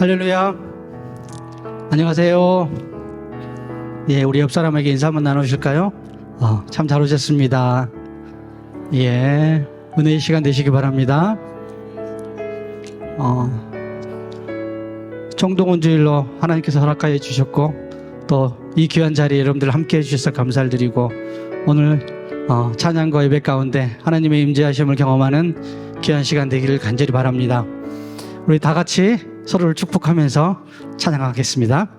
할렐루야. 안녕하세요. 예, 우리 옆 사람에게 인사 한번 나누실까요? 참 잘 오셨습니다. 예, 은혜의 시간 되시기 바랍니다. 정동원 주일로 하나님께서 허락하여 주셨고, 또 이 귀한 자리에 여러분들 함께 해주셔서 감사를 드리고, 오늘 찬양과 예배 가운데 하나님의 임재하심을 경험하는 귀한 시간 되기를 간절히 바랍니다. 우리 다 같이 서로를 축복하면서 찬양하겠습니다.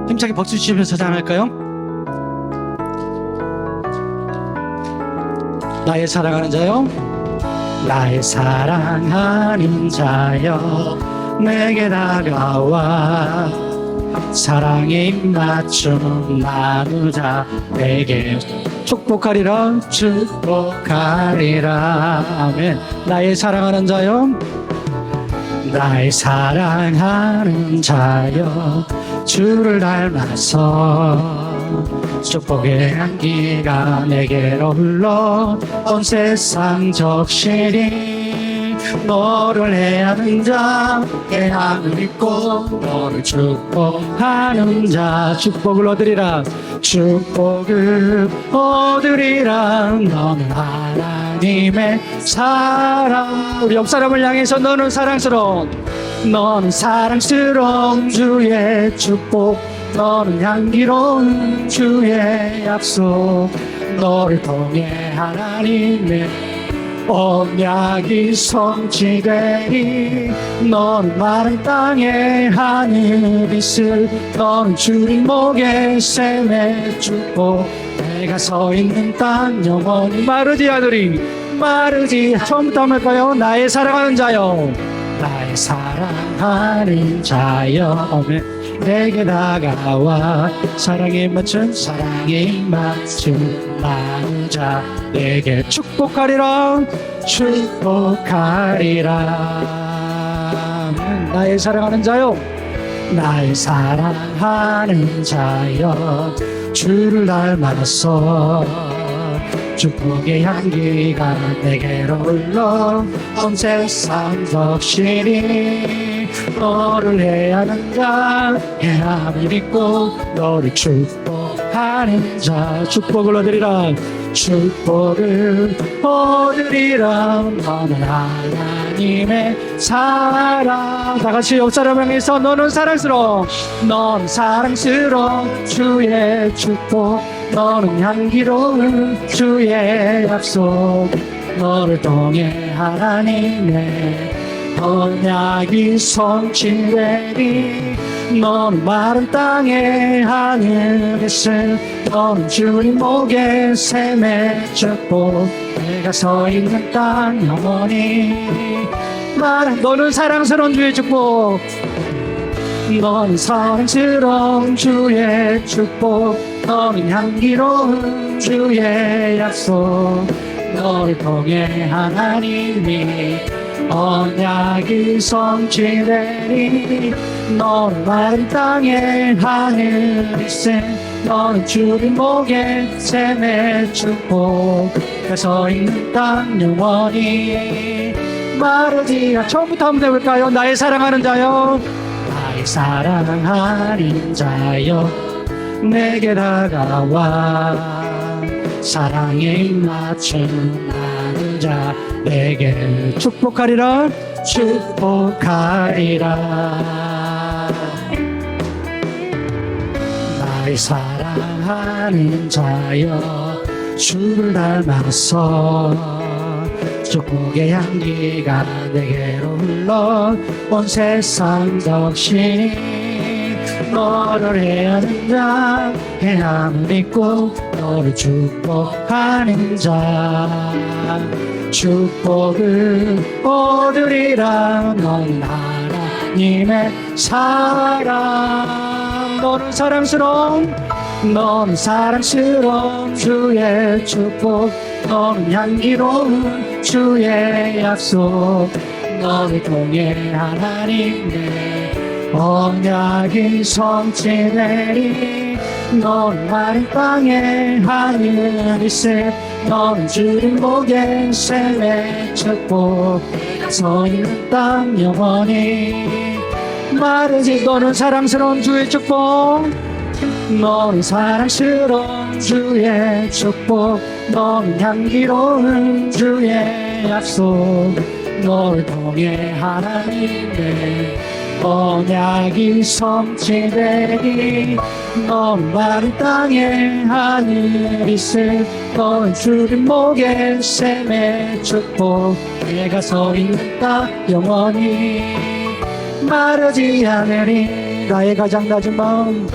힘차게 박수 치면서 찬양할까요? 나의 사랑하는 자요, 나의 사랑하는 자여, 내게 다가와 사랑의 입맞춤 나누자. 내게 축복하리라, 축복하리라. 아멘. 나의 사랑하는 자여, 나의 사랑하는 자여, 주를 닮아서 축복의 향기가 내게로 흘러 온 세상 적시리. 너를 해하는 자, 깨함을 입고 너를 축복하는 자, 축복을 얻으리라, 축복을 얻으리라. 너는 하나님의 사랑. 우리 옆 사람을 향해서 너는 사랑스러운, 너는 사랑스러운 주의 축복, 너는 향기로운 주의 약속. 너를 통해 하나님의 언약이 성취되리. 너는 마른 땅에 하늘 있을, 너는 주님 목에 샘의 축복. 내가 서 있는 땅 영원히 마르지 않으리, 마르지. 처음부터 한번 할까요? 나의 사랑하는 자여, 나의 사랑하는 자여, 아멘. 내게 다가와 사랑에 맞춘, 사랑에 맞춘 나누자. 내게 축복하리라, 축복하리라. 나의 사랑하는 자요, 나의 사랑하는 자여, 주를 닮아서 축복의 향기가 내게로 흘러 온 세상 적시리. 너를 해하는 자, 해함을 입고 너를 축복하는 자, 축복을 얻으리라, 축복을 얻으리라. 너는 하나님의 사랑. 다 같이 옆 사람 향해서 너는 사랑스러운, 너는 사랑스러운 주의 축복, 너는 향기로운 주의 약속. 너를 통해 하나님의 언약이 성취되리. 너는 마른 땅에 하늘 있을, 너는 주님 목에 샘의 축복. 내가 서 있는 땅 영원히 말한. 너는 사랑스러운 주의 축복, 너는 사랑스러운 주의 축복, 너는 향기로운 주의 약속. 너를 통해 하나님이 언약이 성취되리. 너는 마른 땅에 하늘 있을, 너는 주님 목에 샘의 축복. 서 있는 땅 영원히 마르지. 처음부터 한번 해볼까요? 나의 사랑하는 자여, 나의 사랑하는 자여, 내게 다가와 사랑에 맞춘 나누자. 내게 축복하리라, 축복하리라. 나의 사랑하는 자여, 주를 닮아서 축복의 향기가 내게로 흘러 온 세상 적시니. 너를 해하는 자, 해함을 입고 너를 축복하는 자, 축복을 얻으리라. 너는 하나님의 사랑. 너는 사랑스러운, 너는 사랑스러운 주의 축복, 너는 향기로운 주의 약속. 너를 통해 하나님의 언약이 성취되리. 넌 마른 땅에 하늘 있을 너는 주님 목에 샘의 축복 서 있는 땅 영원히 마르지 너는 사랑스러운 주의 축복 너는 사랑스러운 주의 축복 너는 향기로운 주의 약속 너를 통해 하나님의 언약이 성취되니 넌 마른 땅에 하늘이 있을 넌 주님 목에 샘의 축복 내가 서 있는 땅 영원히 마르지 않으리 나의 가장 낮은 마음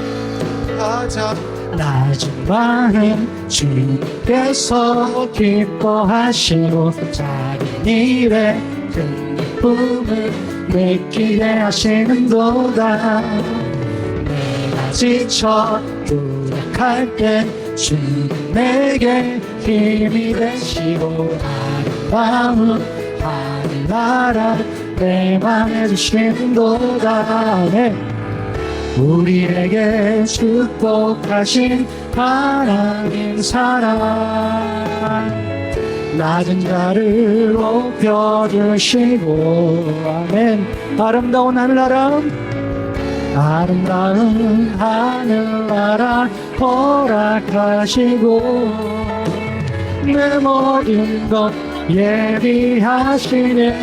낮은 마음 주님께서 기뻐하시고 작은 일에 큰 기쁨을 느끼게 하시는도다 내가 지쳐 무력할 때 주님 내게 힘이 되시고 아름다운 하늘나라 내 맘에 주시는도다 네. 우리에게 축복하신 하나님 사랑 낮은 자를 높여주시고 아멘 아름다운 하늘나라 아름다운 하늘나라 허락하시고 내 모든 것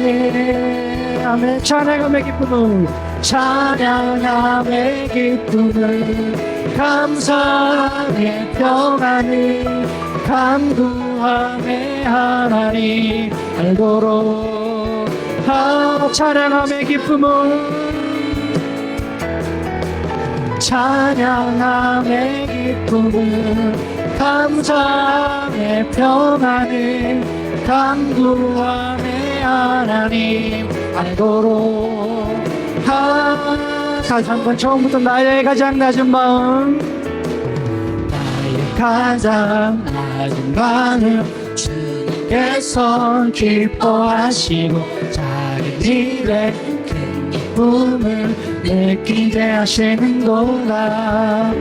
예비하시네 아멘 찬양함의 기쁨을 찬양함의 기쁨을 감사의 평안을 간구함의 하나님 알도록 찬양함의 기쁨을 찬양함의 기쁨을 감사의 평안을 간구함의 하나님 알도록 다시 한번 처음부터 나의 가장 낮은 마음 나의 가장 낮은 마음 주님께서 기뻐하시고 작은 일에 큰 기쁨을 느끼게 하시는도다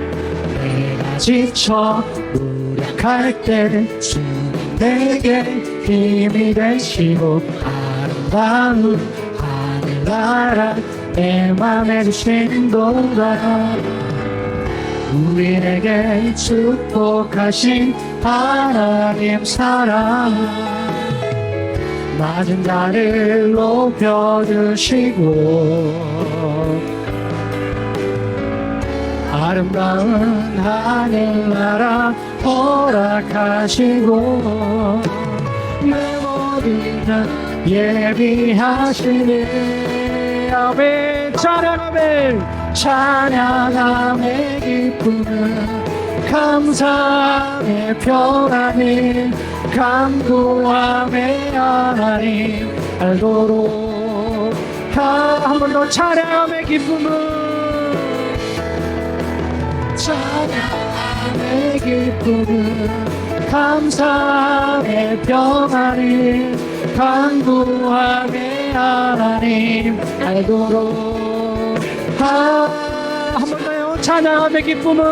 내가 지쳐 무력할 때 주님 내게 힘이 되시고 아름다운 하늘나라 내 맘에 주신도다 우리에게 축복하신 하나님 사랑 낮은 자를 높여주시고 아름다운 하늘나라 허락하시고 내 모든 것 예비하시네 아멘 찬양하멘 찬양함의 기쁨을 감사의 평안을 간구함의 하나님 알도록 한 번 더 찬양함의 기쁨을 찬양함의 기쁨을 감사의 평안을 간구함의 하나님 알도록 한 번 더요 찬양함의 기쁨은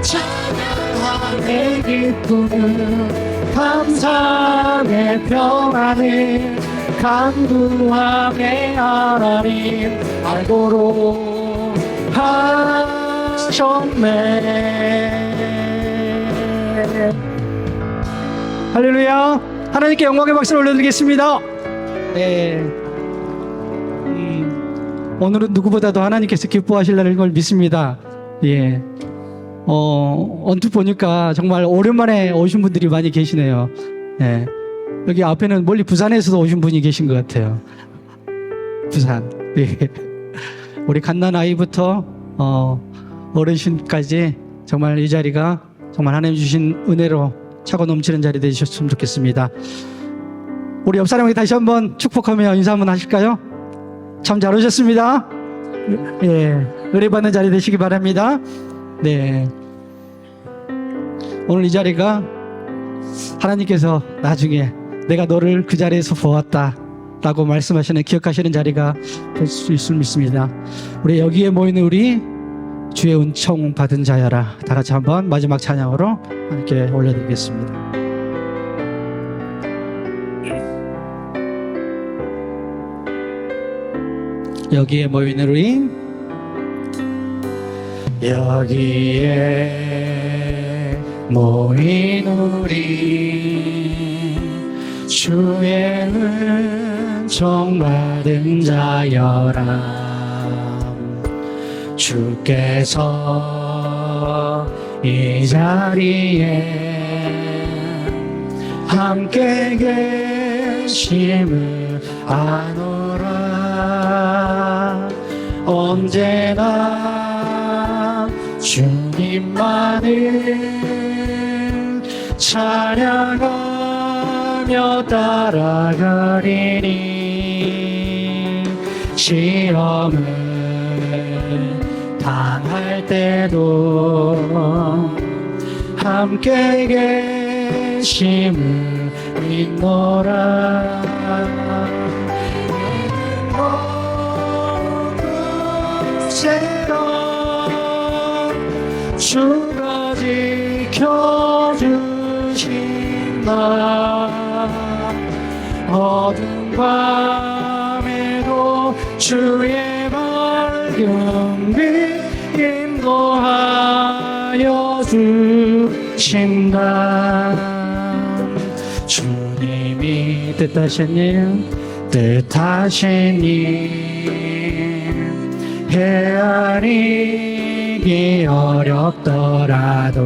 찬양함의 기쁨은 감사의 평안을 간구함의 하나님 알도록 하셨네 할렐루야 하나님께 영광의 박수를 올려드리겠습니다 네. 오늘은 누구보다도 하나님께서 기뻐하시려는 걸 믿습니다 예. 언뜻 보니까 정말 오랜만에 오신 분들이 많이 계시네요 예. 여기 앞에는 멀리 부산에서도 오신 분이 계신 것 같아요 부산 예. 우리 갓난 아이부터 어르신까지 정말 이 자리가 정말 하나님 주신 은혜로 차고 넘치는 자리 되셨으면 좋겠습니다. 우리 옆 사람에게 다시 한번 축복하며 인사 한번 하실까요? 참 잘 오셨습니다. 예, 은혜 받는 자리 되시기 바랍니다. 네, 오늘 이 자리가 하나님께서 나중에 내가 너를 그 자리에서 보았다 라고 말씀하시는 기억하시는 자리가 될 수 있을 믿습니다. 우리 여기에 모이는 우리 주의 은총 받은 자여라. 다 같이 한번 마지막 찬양으로 함께 올려드리겠습니다. 여기에 모인 우리, 여기에 모인 우리, 주의 은총 받은 자여라. 주께서 이 자리에 함께 계심을 아노라. 언제나 주님만을 찬양하며 따라가리니 시험을 당할 때도 함께 계심을 믿노라. 주가 지켜주신다. 어두운 밤에도 주의 밝은 빛 인도하여 주신다. 주님이 뜻하신 일 헤아리기 어렵더라도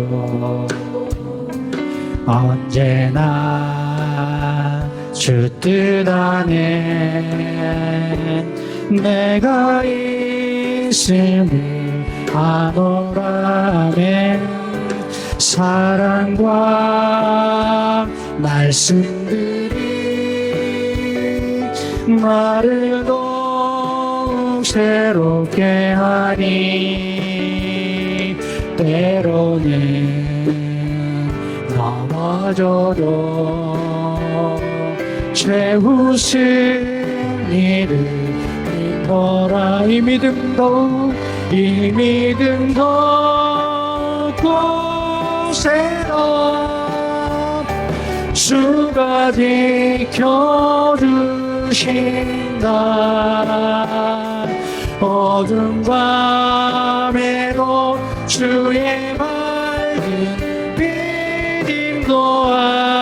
언제나 주 뜻 안에 내가 있음을 아노라멘. 사랑과 말씀들이 나를 더욱 새롭게 하니 때로는 넘어져도 죄 웃을 일을 믿노라. 이 믿음도 곳에서 주가 지켜주신다. 어두운 밤에도 주의 밝은 빛 인도하여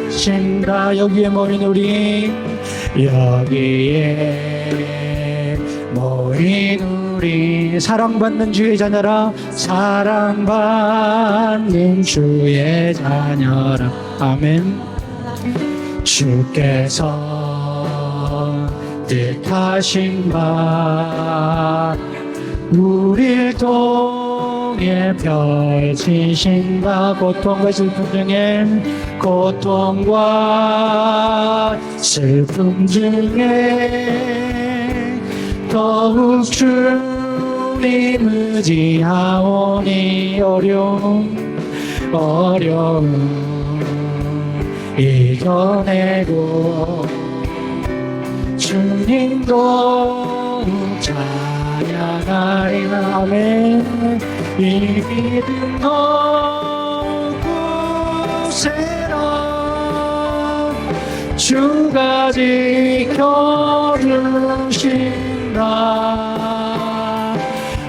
주신다. 여기에 모인 우리, 여기에 모인 우리, 사랑받는 주의 자녀라. 사랑받는 주의 자녀라. 아멘. 주께서 뜻하신 바 우릴 통해 펼치신다. 고통과 슬픔 중에, 고통과 슬픔 중에 더욱 주님 의지하오니 어려움 이겨내고 주님도 찬양하리라. 아멘. 이 믿음 곳에라 주가 지켜주신다.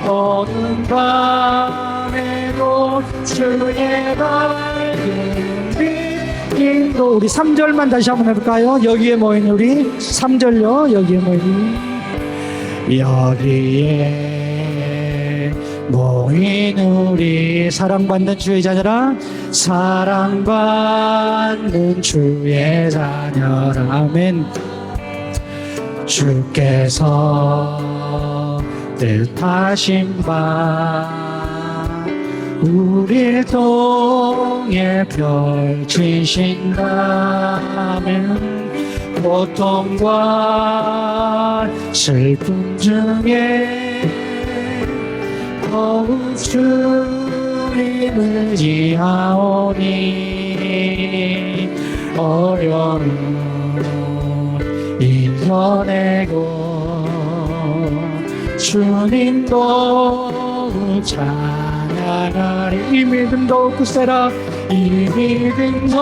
어두운 밤에도 주의 밝은 빛 인도. 우리 3절만 다시 한번 해볼까요? 여기에 모인 우리, 3절요. 여기에 모인 우리, 여기에 모인 우리, 사랑받는 주의 자녀라. 사랑받는 주의 자녀라. 아멘. 주께서 뜻하신 바 우릴 통해 펼치신다. 아멘. 고통과 슬픔 중에 더욱 주님을 지하오니 어려움 이겨내고 주님도 찬양하리. 이 믿음도 굳세라. 이 믿음도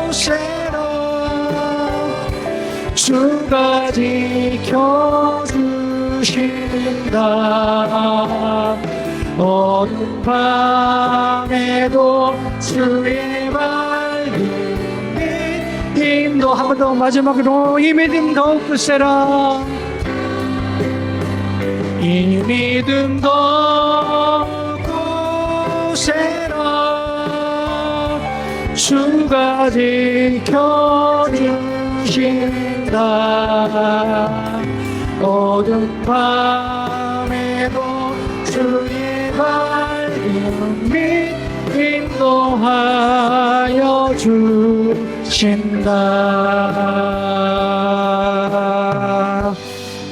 굳세라. 주가 지켜주신다. 어두운 밤에도 주의 밝은 힘도. 한 번 더 마지막으로 이 믿음도 굳세라. 이 믿음도 굳세라. 주가 지켜주신다. 어두운 밤에도 주의 밝은 빛 인도하여 주신다.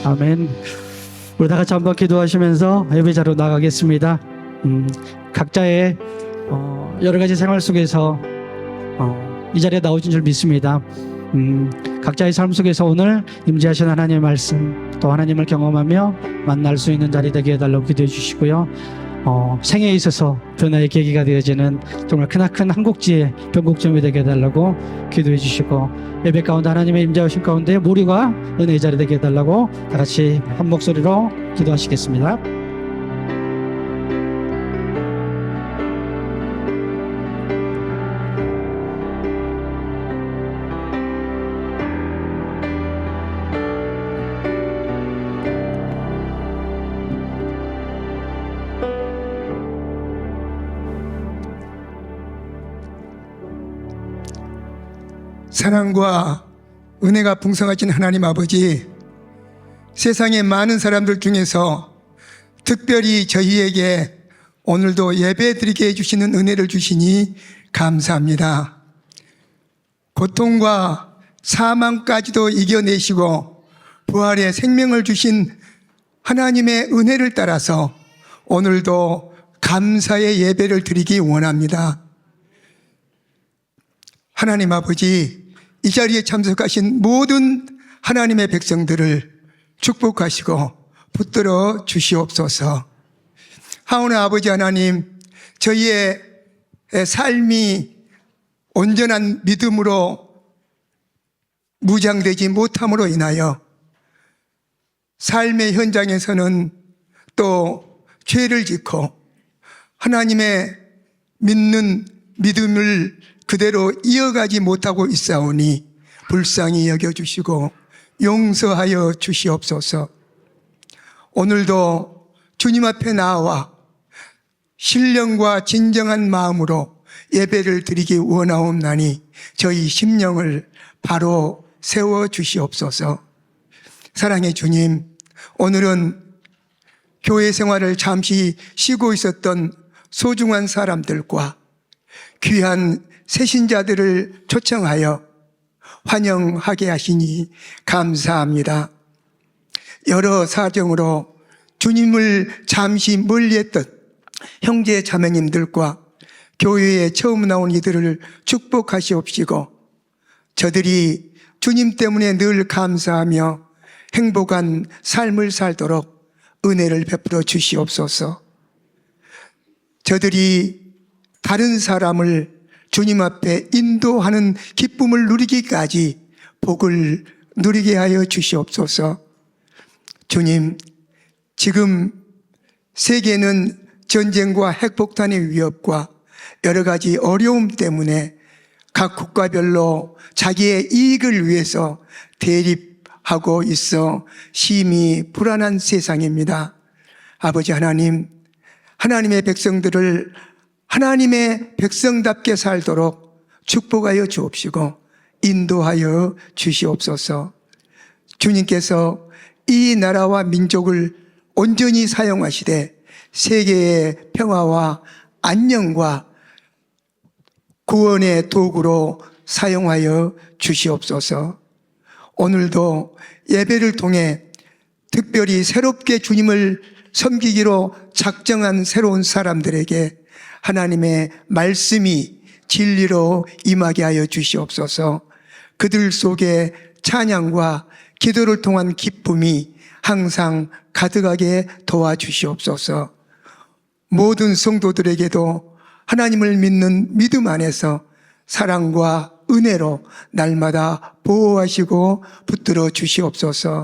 아멘. 우리 다 같이 한번 기도하시면서 예배자로 나가겠습니다. 각자의 여러 가지 생활 속에서 이 자리에 나오신 줄 믿습니다. 각자의 삶 속에서 오늘 임재하신 하나님의 말씀, 또 하나님을 경험하며 만날 수 있는 자리 되게 해달라고 기도해 주시고요. 생애에 있어서 변화의 계기가 되어지는 정말 크나큰 한국지의 변곡점이 되게 해달라고 기도해 주시고, 예배 가운데 하나님의 임재하신 가운데 모리가 은혜의 자리 되게 해달라고 다 같이 한 목소리로 기도하시겠습니다. 사랑과 은혜가 풍성하신 하나님 아버지, 세상의 많은 사람들 중에서 특별히 저희에게 오늘도 예배드리게 해주시는 은혜를 주시니 감사합니다. 고통과 사망까지도 이겨내시고 부활의 생명을 주신 하나님의 은혜를 따라서 오늘도 감사의 예배를 드리기 원합니다. 하나님 아버지, 이 자리에 참석하신 모든 하나님의 백성들을 축복하시고 붙들어 주시옵소서. 하오나 아버지 하나님, 저희의 삶이 온전한 믿음으로 무장되지 못함으로 인하여 삶의 현장에서는 또 죄를 짓고 하나님의 믿는 믿음을 그대로 이어가지 못하고 있사오니 불쌍히 여겨주시고 용서하여 주시옵소서. 오늘도 주님 앞에 나와 신령과 진정한 마음으로 예배를 드리기 원하옵나니 저희 심령을 바로 세워주시옵소서. 사랑의 주님, 오늘은 교회 생활을 잠시 쉬고 있었던 소중한 사람들과 귀한 새신자들을 초청하여 환영하게 하시니 감사합니다. 여러 사정으로 주님을 잠시 멀리했던 형제 자매님들과 교회에 처음 나온 이들을 축복하시옵시고, 저들이 주님 때문에 늘 감사하며 행복한 삶을 살도록 은혜를 베풀어 주시옵소서. 저들이 다른 사람을 주님 앞에 인도하는 기쁨을 누리기까지 복을 누리게 하여 주시옵소서. 주님, 지금 세계는 전쟁과 핵폭탄의 위협과 여러 가지 어려움 때문에 각 국가별로 자기의 이익을 위해서 대립하고 있어 심히 불안한 세상입니다. 아버지 하나님, 하나님의 백성들을 하나님의 백성답게 살도록 축복하여 주옵시고 인도하여 주시옵소서. 주님께서 이 나라와 민족을 온전히 사용하시되 세계의 평화와 안녕과 구원의 도구로 사용하여 주시옵소서. 오늘도 예배를 통해 특별히 새롭게 주님을 섬기기로 작정한 새로운 사람들에게 하나님의 말씀이 진리로 임하게 하여 주시옵소서. 그들 속에 찬양과 기도를 통한 기쁨이 항상 가득하게 도와주시옵소서. 모든 성도들에게도 하나님을 믿는 믿음 안에서 사랑과 은혜로 날마다 보호하시고 붙들어 주시옵소서.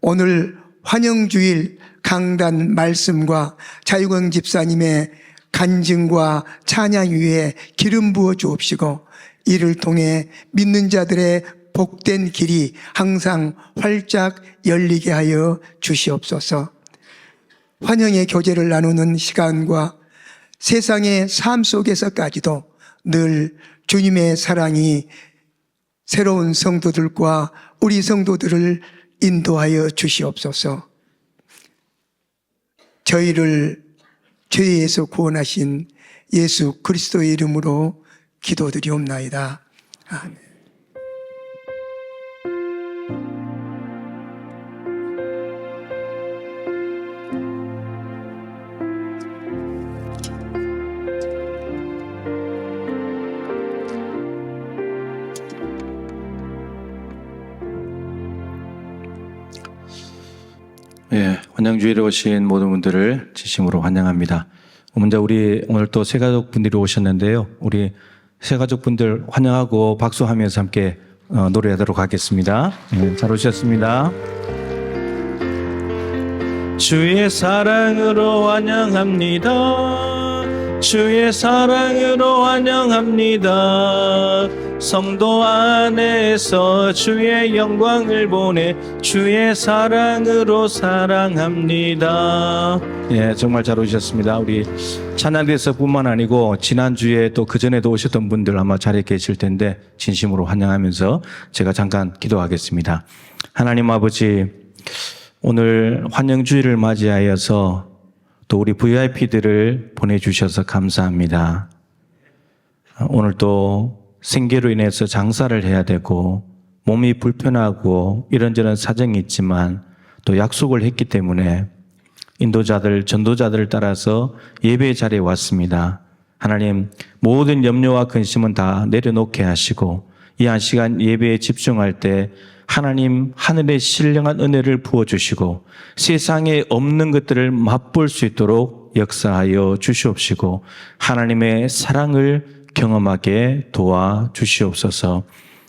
오늘 환영주일 강단 말씀과 자유광 집사님의 간증과 찬양 위에 기름 부어 주옵시고 이를 통해 믿는 자들의 복된 길이 항상 활짝 열리게 하여 주시옵소서. 환영의 교제를 나누는 시간과 세상의 삶 속에서까지도 늘 주님의 사랑이 새로운 성도들과 우리 성도들을 인도하여 주시옵소서. 저희를 죄에서 구원하신 예수 그리스도의 이름으로 기도드리옵나이다. 아멘. 예, 환영주일에 오신 모든 분들을 진심으로 환영합니다. 먼저 우리 오늘 또 새가족 분들이 오셨는데요. 우리 새가족 분들 환영하고 박수하면서 함께 노래하도록 하겠습니다. 잘 오셨습니다. 주의 사랑으로 환영합니다. 주의 사랑으로 환영합니다. 성도 안에서 주의 영광을 보내 주의 사랑으로 사랑합니다. 예, 정말 잘 오셨습니다. 우리 찬양대에서뿐만 아니고 지난주에 또 그전에도 오셨던 분들 아마 자리에 계실 텐데 진심으로 환영하면서 제가 잠깐 기도하겠습니다. 하나님 아버지, 오늘 환영주일을 맞이하여서 또 우리 VIP들을 보내주셔서 감사합니다. 오늘 또 생계로 인해서 장사를 해야 되고 몸이 불편하고 이런저런 사정이 있지만 또 약속을 했기 때문에 인도자들, 전도자들을 따라서 예배의 자리에 왔습니다. 하나님, 모든 염려와 근심은 다 내려놓게 하시고 이 한 시간 예배에 집중할 때 하나님 하늘의 신령한 은혜를 부어주시고 세상에 없는 것들을 맛볼 수 있도록 역사하여 주시옵시고 하나님의 사랑을 경험하게 도와주시옵소서.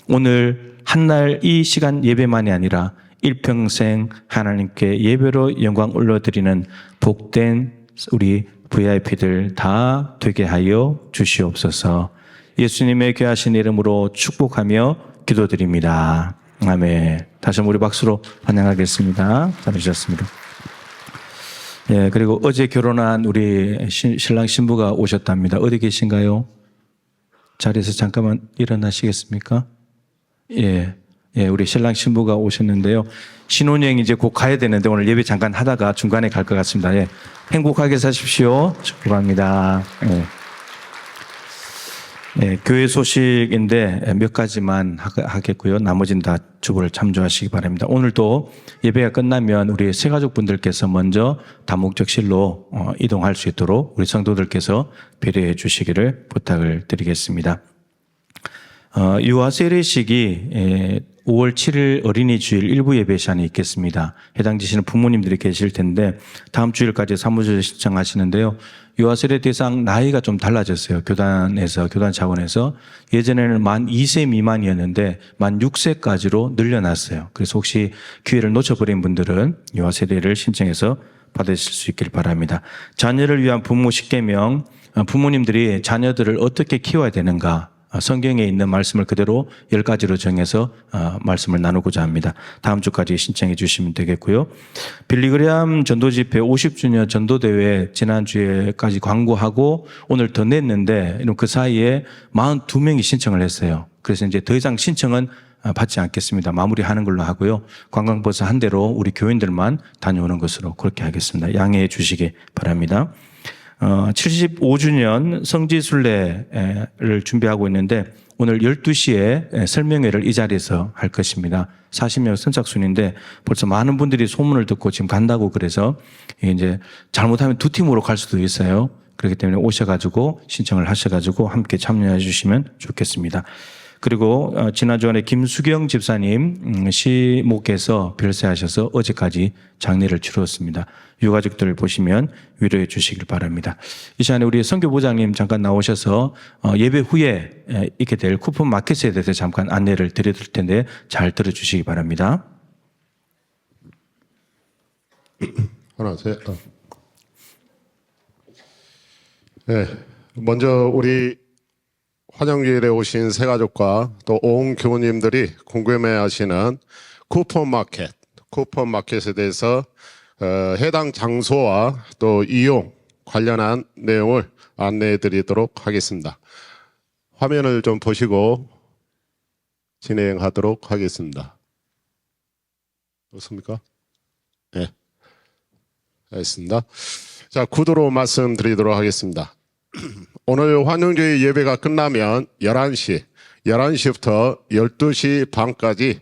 오늘 한날 이 시간 예배만이 아니라 일평생 하나님께 예배로 영광 올려드리는 복된 우리 VIP들 다 되게 하여 주시옵소서. 예수님의 귀하신 이름으로 축복하며 기도드립니다. 아멘. 다시 한번 우리 박수로 환영하겠습니다. 잘하셨습니다. 예, 그리고 어제 결혼한 우리 신랑 신부가 오셨답니다. 어디 계신가요? 자리에서 잠깐만 일어나시겠습니까? 예, 예, 우리 신랑 신부가 오셨는데요. 신혼여행 이제 곧 가야 되는데 오늘 예배 잠깐 하다가 중간에 갈 것 같습니다. 예, 행복하게 사십시오. 축복합니다. 예. 네, 교회 소식인데 몇 가지만 하겠고요. 나머지는 다 주보를 참조하시기 바랍니다. 오늘도 예배가 끝나면 우리 새가족분들께서 먼저 다목적실로 이동할 수 있도록 우리 성도들께서 배려해 주시기를 부탁을 드리겠습니다. 유아 세례식이 5월 7일 어린이 주일 일부 예배 시간에 있겠습니다. 해당되시는 부모님들이 계실 텐데 다음 주일까지 사무실 신청하시는데요. 유아 세례 대상 나이가 좀 달라졌어요. 교단 차원에서 예전에는 만 2세 미만이었는데 만 6세까지로 늘려놨어요. 그래서 혹시 기회를 놓쳐버린 분들은 유아 세례를 신청해서 받으실 수 있길 바랍니다. 자녀를 위한 부모 10계명, 부모님들이 자녀들을 어떻게 키워야 되는가, 성경에 있는 말씀을 그대로 10가지로 정해서 말씀을 나누고자 합니다. 다음 주까지 신청해 주시면 되겠고요. 빌리그레암 전도집회 50주년 전도대회 지난주에까지 광고하고 오늘 더 냈는데 그 사이에 42명이 신청을 했어요. 그래서 이제 더 이상 신청은 받지 않겠습니다. 마무리하는 걸로 하고요. 관광버스 한 대로 우리 교인들만 다녀오는 것으로 그렇게 하겠습니다. 양해해 주시기 바랍니다. 75주년 성지순례를 준비하고 있는데 오늘 12시에 설명회를 이 자리에서 할 것입니다. 40명 선착순인데 벌써 많은 분들이 소문을 듣고 지금 간다고 그래서 이제 잘못하면 2팀으로 갈 수도 있어요. 그렇기 때문에 오셔가지고 신청을 하셔가지고 함께 참여해 주시면 좋겠습니다. 그리고 지난주간에 김수경 집사님 시목에서 별세하셔서 어제까지 장례를 치루었습니다. 유가족들을 보시면 위로해 주시길 바랍니다. 이 시간에 우리 선교부장님 잠깐 나오셔서 예배 후에 있게 될 쿠폰 마켓에 대해서 잠깐 안내를 드릴 텐데 잘 들어주시기 바랍니다. 하나, 셋. 네, 먼저 우리 환영일에 오신 새가족과 또 온 교우님들이 궁금해하시는 쿠폰 마켓에 대해서 해당 장소와 또 이용 관련한 내용을 안내해 드리도록 하겠습니다. 화면을 좀 보시고 진행하도록 하겠습니다. 좋습니까? 네. 알겠습니다. 자, 구도로 말씀드리도록 하겠습니다. 오늘 환영주의 예배가 끝나면 11시부터 12시 반까지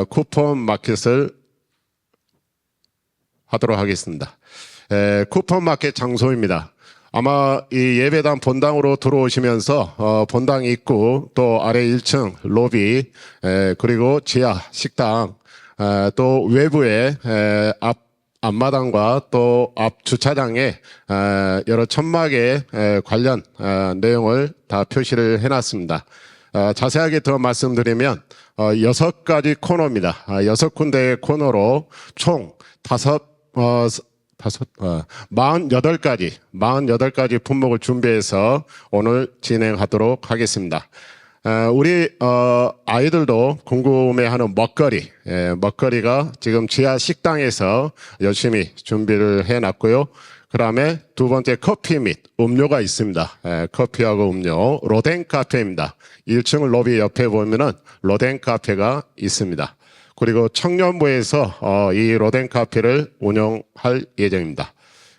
쿠폰 마켓을 하도록 하겠습니다. 쿠폰 마켓 장소입니다. 아마 이 예배당 본당으로 들어오시면서 본당 입구 또 아래 1층 로비 그리고 지하 식당 또 외부에 앞마당과 또 앞 주차장에 여러 천막의 관련 내용을 다 표시를 해놨습니다. 자세하게 더 말씀드리면 6가지 코너입니다. 6군데의 코너로 총 48가지 품목을 준비해서 오늘 진행하도록 하겠습니다. 우리 아이들도 궁금해하는 먹거리가 지금 지하 식당에서 열심히 준비를 해놨고요. 그 다음에 두 번째 커피 및 음료가 있습니다. 커피하고 음료 로덴 카페입니다. 1층 로비 옆에 보면은 로덴 카페가 있습니다. 그리고 청년부에서 이 로덴 카페를 운영할 예정입니다.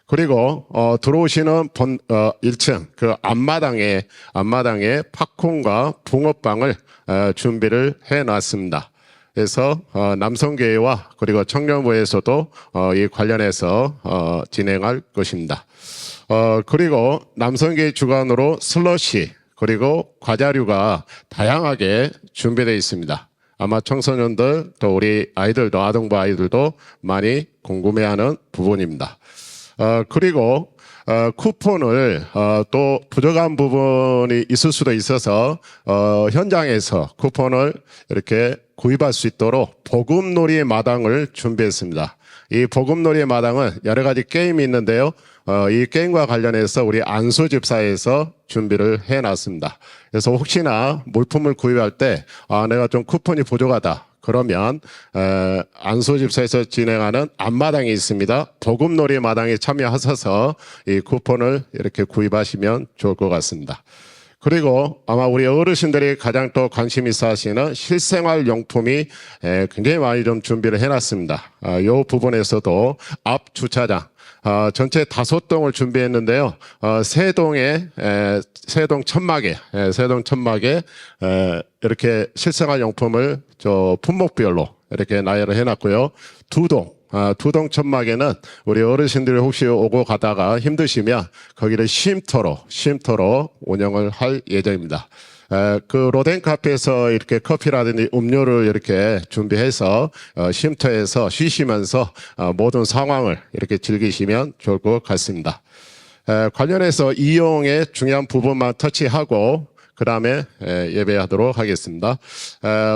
그리고 들어오시는 1층 그 앞마당에 팝콘과 붕어빵을 준비를 해놨습니다. 그래서 남성교회와 그리고 청년부에서도 이 관련해서 진행할 것입니다. 그리고 남성교회 주관으로 슬러시 그리고 과자류가 다양하게 준비되어 있습니다. 아마 청소년들 또 우리 아이들도 아동부 아이들도 많이 궁금해하는 부분입니다. 그리고 쿠폰을 또 부족한 부분이 있을 수도 있어서 현장에서 쿠폰을 이렇게 구입할 수 있도록 복음놀이 마당을 준비했습니다. 이 복음놀이 마당은 여러 가지 게임이 있는데요. 이 게임과 관련해서 우리 안수 집사에서 준비를 해놨습니다. 그래서 혹시나 물품을 구입할 때 내가 좀 쿠폰이 부족하다. 그러면 안수 집사에서 진행하는 앞마당이 있습니다. 복음놀이 마당에 참여하셔서 이 쿠폰을 이렇게 구입하시면 좋을 것 같습니다. 그리고 아마 우리 어르신들이 가장 또 관심 있어 하시는 실생활 용품이 굉장히 많이 좀 준비를 해놨습니다. 이 부분에서도 앞 주차장 전체 5동을 준비했는데요. 세 동 천막에 이렇게 실생활 용품을 품목별로 이렇게 나열을 해놨고요. 두 동 천막에는 우리 어르신들이 혹시 오고 가다가 힘드시면 거기를 쉼터로 운영을 할 예정입니다. 그 로덴 카페에서 이렇게 커피라든지 음료를 이렇게 준비해서 쉼터에서 쉬시면서 모든 상황을 이렇게 즐기시면 좋을 것 같습니다. 관련해서 이용의 중요한 부분만 터치하고 그 다음에 예배하도록 하겠습니다.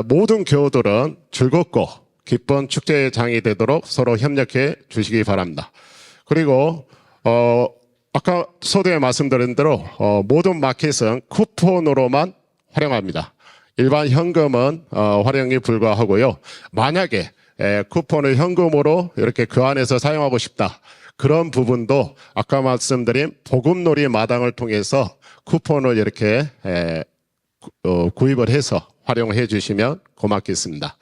모든 교우들은 즐겁고 기쁜 축제의 장이 되도록 서로 협력해 주시기 바랍니다. 그리고 아까 서두에 말씀드린 대로 모든 마켓은 쿠폰으로만 활용합니다. 일반 현금은 활용이 불가하고요. 만약에 쿠폰을 현금으로 이렇게 그 안에서 사용하고 싶다. 그런 부분도 아까 말씀드린 복음놀이 마당을 통해서 쿠폰을 이렇게 구입을 해서 활용해 주시면 고맙겠습니다.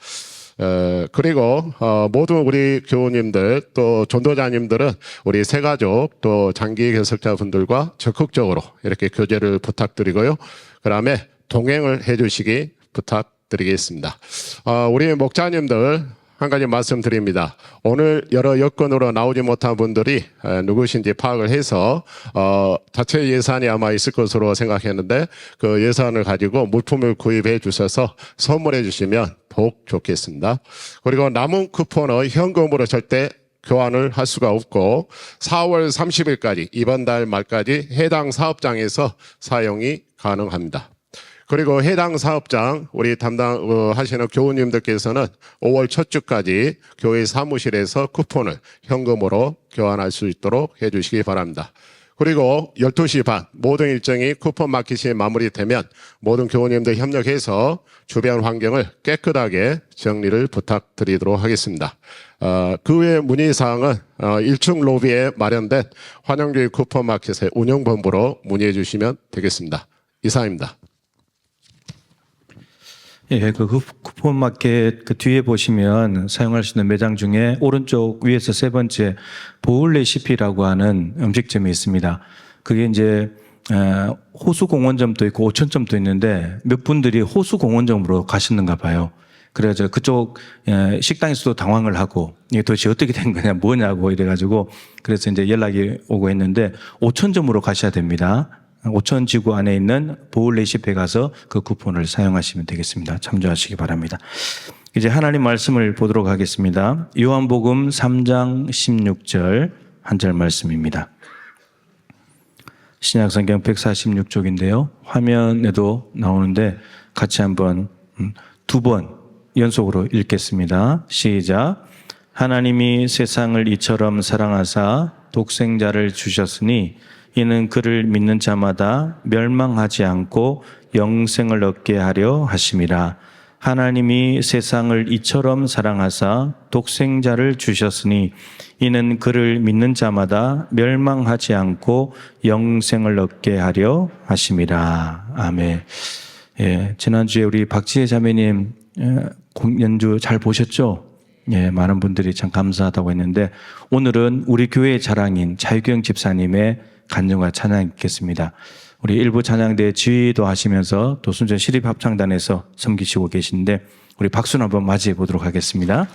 그리고 모든 우리 교우님들 또 전도자님들은 우리 새가족 또 장기 개석자분들과 적극적으로 이렇게 교제를 부탁드리고요. 그 다음에 동행을 해 주시기 부탁드리겠습니다. 우리 목자님들 한 가지 말씀드립니다. 오늘 여러 여건으로 나오지 못한 분들이 누구신지 파악을 해서 자체 예산이 아마 있을 것으로 생각했는데 그 예산을 가지고 물품을 구입해 주셔서 선물해 주시면 더욱 좋겠습니다. 그리고 남은 쿠폰은 현금으로 절대 교환을 할 수가 없고 4월 30일까지 이번 달 말까지 해당 사업장에서 사용이 가능합니다. 그리고 해당 사업장 우리 담당하시는 교우님들께서는 5월 첫 주까지 교회 사무실에서 쿠폰을 현금으로 교환할 수 있도록 해주시기 바랍니다. 그리고 12시 반 모든 일정이 쿠폰 마켓이 마무리되면 모든 교우님들 협력해서 주변 환경을 깨끗하게 정리를 부탁드리도록 하겠습니다. 그 외 문의사항은 1층 로비에 마련된 환영교회 쿠폰 마켓의 운영본부로 문의해 주시면 되겠습니다. 이상입니다. 예, 그 쿠폰 마켓 그 뒤에 보시면 사용할 수 있는 매장 중에 오른쪽 위에서 세 번째 보울레시피라고 하는 음식점이 있습니다. 그게 이제 호수 공원점도 있고 오천점도 있는데 몇 분들이 호수 공원점으로 가시는가 봐요. 그래서 그쪽 식당에서도 당황을 하고 이게 도대체 어떻게 된 거냐 뭐냐고 이래가지고 그래서 이제 연락이 오고 있는데 오천점으로 가셔야 됩니다. 오천 지구 안에 있는 보울레시피에 가서 그 쿠폰을 사용하시면 되겠습니다. 참조하시기 바랍니다. 이제 하나님 말씀을 보도록 하겠습니다. 요한복음 3장 16절 한 절 말씀입니다. 신약성경 146쪽인데요. 화면에도 나오는데 같이 한번 두 번 연속으로 읽겠습니다. 시작. 하나님이 세상을 이처럼 사랑하사 독생자를 주셨으니 이는 그를 믿는 자마다 멸망하지 않고 영생을 얻게 하려 하심이라. 하나님이 세상을 이처럼 사랑하사 독생자를 주셨으니 이는 그를 믿는 자마다 멸망하지 않고 영생을 얻게 하려 하심이라. 아멘. 예, 지난주에 우리 박지혜 자매님 연주 잘 보셨죠? 예, 많은 분들이 참 감사하다고 했는데 오늘은 우리 교회의 자랑인 자유경 집사님의 간증과 찬양 있겠습니다. 우리 일부 찬양대 지휘도 하시면서 또 순천 시립합창단에서 섬기시고 계신데 우리 박수를 한번 맞이해 보도록 하겠습니다.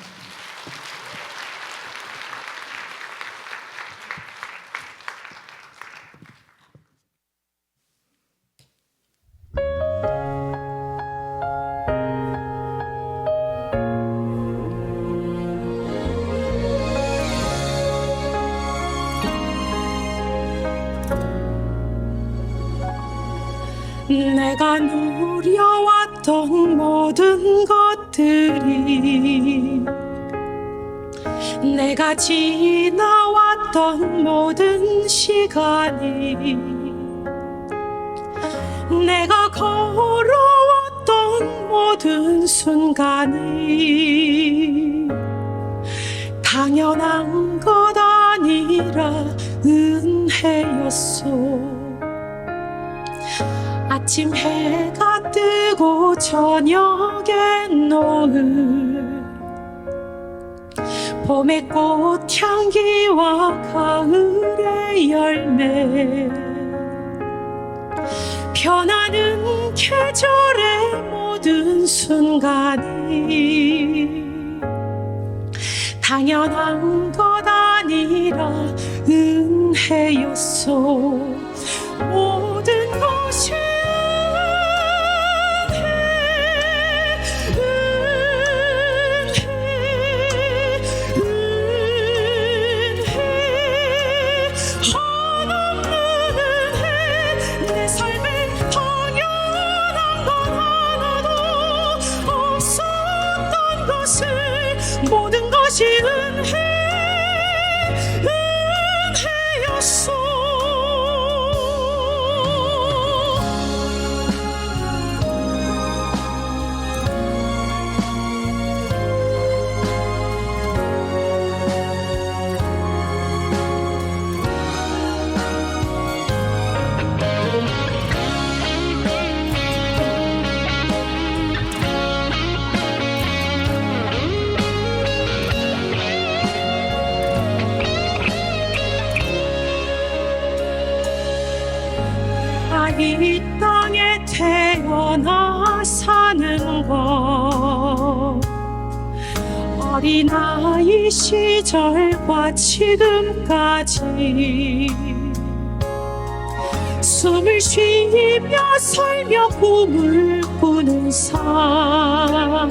내가 누려왔던 모든 것들이 내가 지나왔던 모든 시간이 내가 걸어왔던 모든 순간이 당연한 것 아니라 은혜였소. 아침 해가 뜨고 저녁에 노을 봄의 꽃향기와 가을의 열매 변하는 계절의 모든 순간이 당연한 것 아니라 은혜였소. 모든 것이 모든 것이 은혜였소. 이 땅에 태어나 사는 것 어린아이 시절과 지금까지 숨을 쉬며 살며 꿈을 꾸는 삶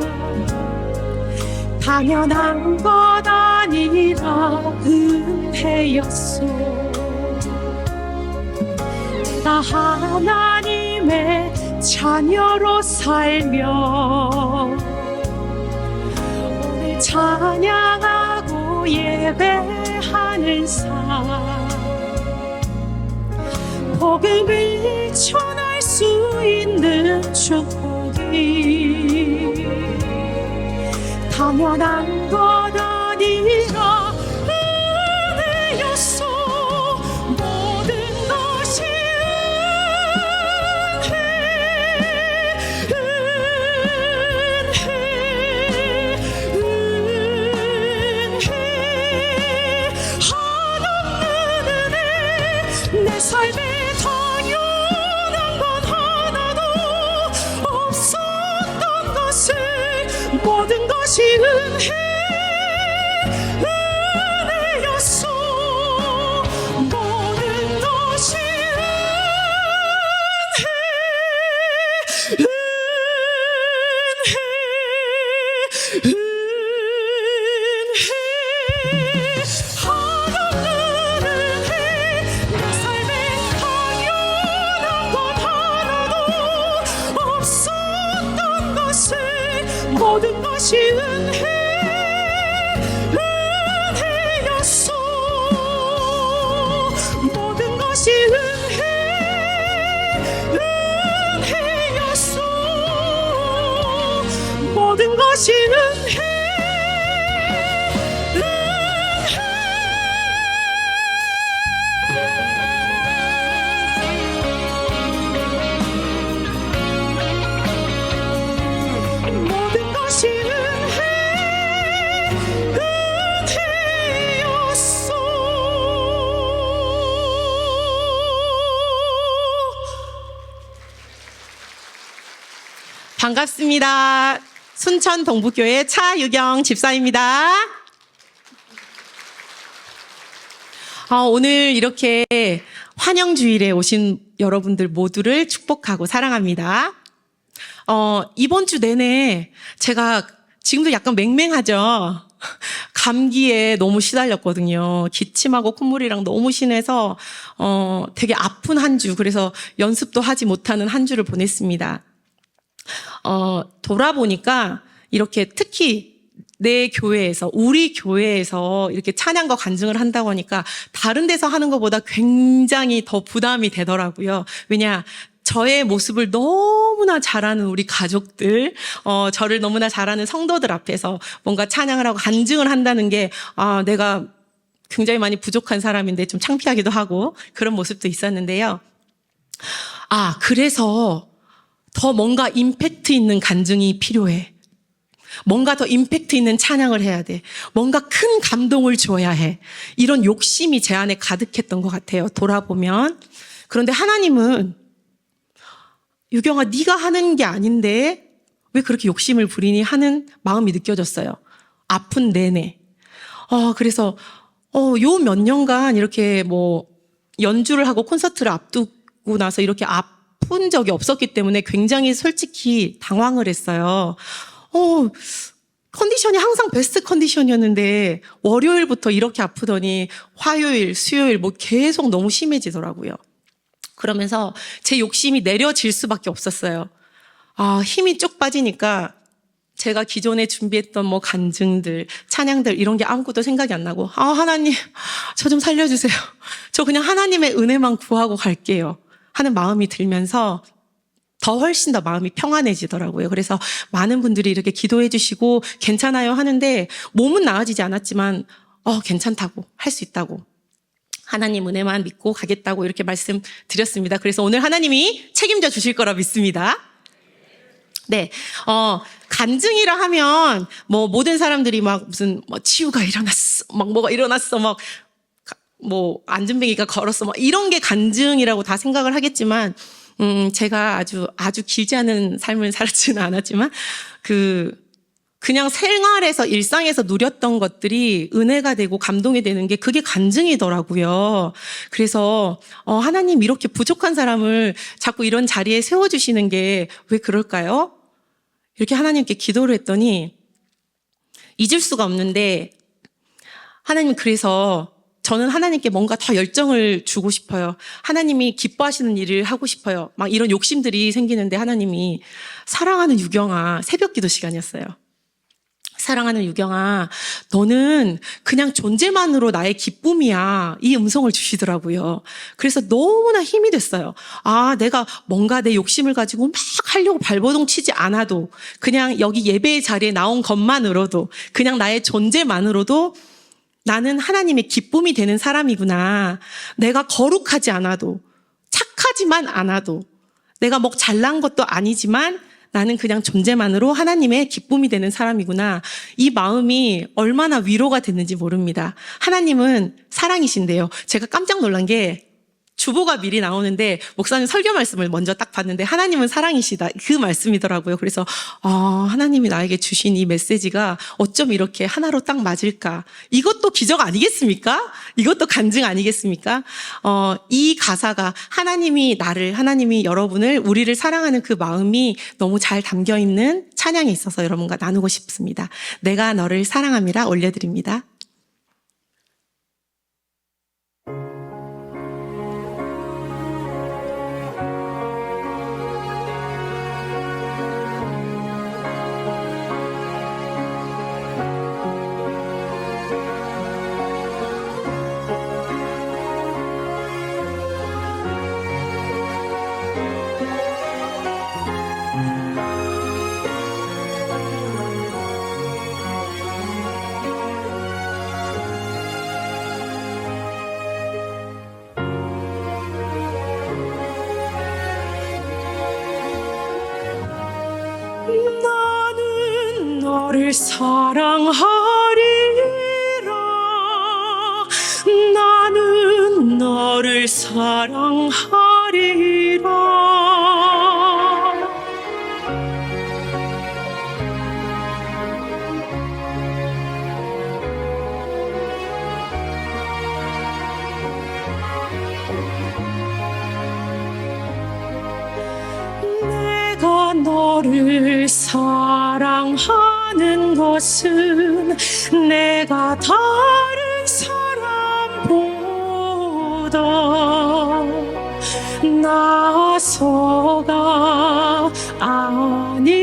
당연한 것 아니라 은혜였소. 내가 하나님의 자녀로 살며 오늘 찬양하고 예배하는 삶 복음을 전할 수 있는 축복이 당연한 것 아니라 은혜였소. 모든 것이 은혜 한없는 은혜 내 삶에 당연한 건 하나도 없었던 것을 모든 것이 은혜였소. 모든 것이 은혜 한없는 은혜 내 삶에 당연한 건 하나도 없었던 것을 모든 것이 은혜였소. 모든 것이 은혜였소. 모든 것이 모든 것이 은혜였소. 반갑습니다. 순천 동북교회 차유경 집사입니다. 오늘 이렇게 환영주일에 오신 여러분들 모두를 축복하고 사랑합니다. 이번 주 내내 제가 지금도 약간 맹맹하죠? 감기에 너무 시달렸거든요. 기침하고 콧물이랑 너무 심해서 되게 아픈 한 주, 그래서 연습도 하지 못하는 한 주를 보냈습니다. 돌아보니까 이렇게 특히 내 교회에서, 우리 교회에서 이렇게 찬양과 간증을 한다고 하니까 다른 데서 하는 것보다 굉장히 더 부담이 되더라고요. 왜냐, 저의 모습을 너무나 잘하는 우리 가족들, 저를 너무나 잘하는 성도들 앞에서 뭔가 찬양을 하고 간증을 한다는 게, 내가 굉장히 많이 부족한 사람인데 좀 창피하기도 하고 그런 모습도 있었는데요. 그래서 더 뭔가 임팩트 있는 간증이 필요해. 뭔가 더 임팩트 있는 찬양을 해야 돼. 뭔가 큰 감동을 줘야 해. 이런 욕심이 제 안에 가득했던 것 같아요. 돌아보면. 그런데 하나님은 유경아, 네가 하는 게 아닌데 왜 그렇게 욕심을 부리니 하는 마음이 느껴졌어요. 아픈 내내. 그래서 요 몇 년간 이렇게 뭐 연주를 하고 콘서트를 앞두고 나서 이렇게 아픈 적이 없었기 때문에 굉장히 솔직히 당황을 했어요. 컨디션이 항상 베스트 컨디션이었는데 월요일부터 이렇게 아프더니 화요일, 수요일 뭐 계속 너무 심해지더라고요. 그러면서 제 욕심이 내려질 수밖에 없었어요. 힘이 쭉 빠지니까 제가 기존에 준비했던 뭐 간증들, 찬양들 이런 게 아무것도 생각이 안 나고 하나님 저 좀 살려주세요. 저 그냥 하나님의 은혜만 구하고 갈게요 하는 마음이 들면서 더 훨씬 더 마음이 평안해지더라고요. 그래서 많은 분들이 이렇게 기도해 주시고 괜찮아요 하는데 몸은 나아지지 않았지만 괜찮다고, 할 수 있다고, 하나님 은혜만 믿고 가겠다고 이렇게 말씀드렸습니다. 그래서 오늘 하나님이 책임져 주실 거라 믿습니다. 네, 간증이라 하면 뭐 모든 사람들이 막 무슨 뭐 치유가 일어났어, 막 뭐가 일어났어, 막 뭐 안전뱅이가 걸었어, 막 이런 게 간증이라고 다 생각을 하겠지만 제가 아주 길지 않은 삶을 살았지는 않았지만 그냥 생활에서 일상에서 누렸던 것들이 은혜가 되고 감동이 되는 게 그게 간증이더라고요. 그래서 하나님 이렇게 부족한 사람을 자꾸 이런 자리에 세워주시는 게 왜 그럴까요? 이렇게 하나님께 기도를 했더니 잊을 수가 없는데 하나님 그래서 저는 하나님께 뭔가 더 열정을 주고 싶어요. 하나님이 기뻐하시는 일을 하고 싶어요. 막 이런 욕심들이 생기는데 하나님이 사랑하는 유경아 새벽 기도 시간이었어요. 사랑하는 유경아, 너는 그냥 존재만으로 나의 기쁨이야. 이 음성을 주시더라고요. 그래서 너무나 힘이 됐어요. 아, 내가 뭔가 내 욕심을 가지고 막 하려고 발버둥 치지 않아도, 그냥 여기 예배의 자리에 나온 것만으로도, 그냥 나의 존재만으로도 나는 하나님의 기쁨이 되는 사람이구나. 내가 거룩하지 않아도, 착하지만 않아도, 내가 뭐 잘난 것도 아니지만 나는 그냥 존재만으로 하나님의 기쁨이 되는 사람이구나. 이 마음이 얼마나 위로가 됐는지 모릅니다. 하나님은 사랑이신데요. 제가 깜짝 놀란 게 주보가 미리 나오는데 목사님 설교 말씀을 먼저 딱 봤는데 하나님은 사랑이시다. 그 말씀이더라고요. 그래서 하나님이 나에게 주신 이 메시지가 어쩜 이렇게 하나로 딱 맞을까. 이것도 기적 아니겠습니까? 이것도 간증 아니겠습니까? 이 가사가 하나님이 여러분을, 우리를 사랑하는 그 마음이 너무 잘 담겨있는 찬양이 있어서 여러분과 나누고 싶습니다. 내가 너를 사랑함이라 올려드립니다. 나는 너를 사랑하리라. 나는 너를 사랑하리라. 내가 너를 사랑하는 것은 내가 다른 사람보다 나서가 아니라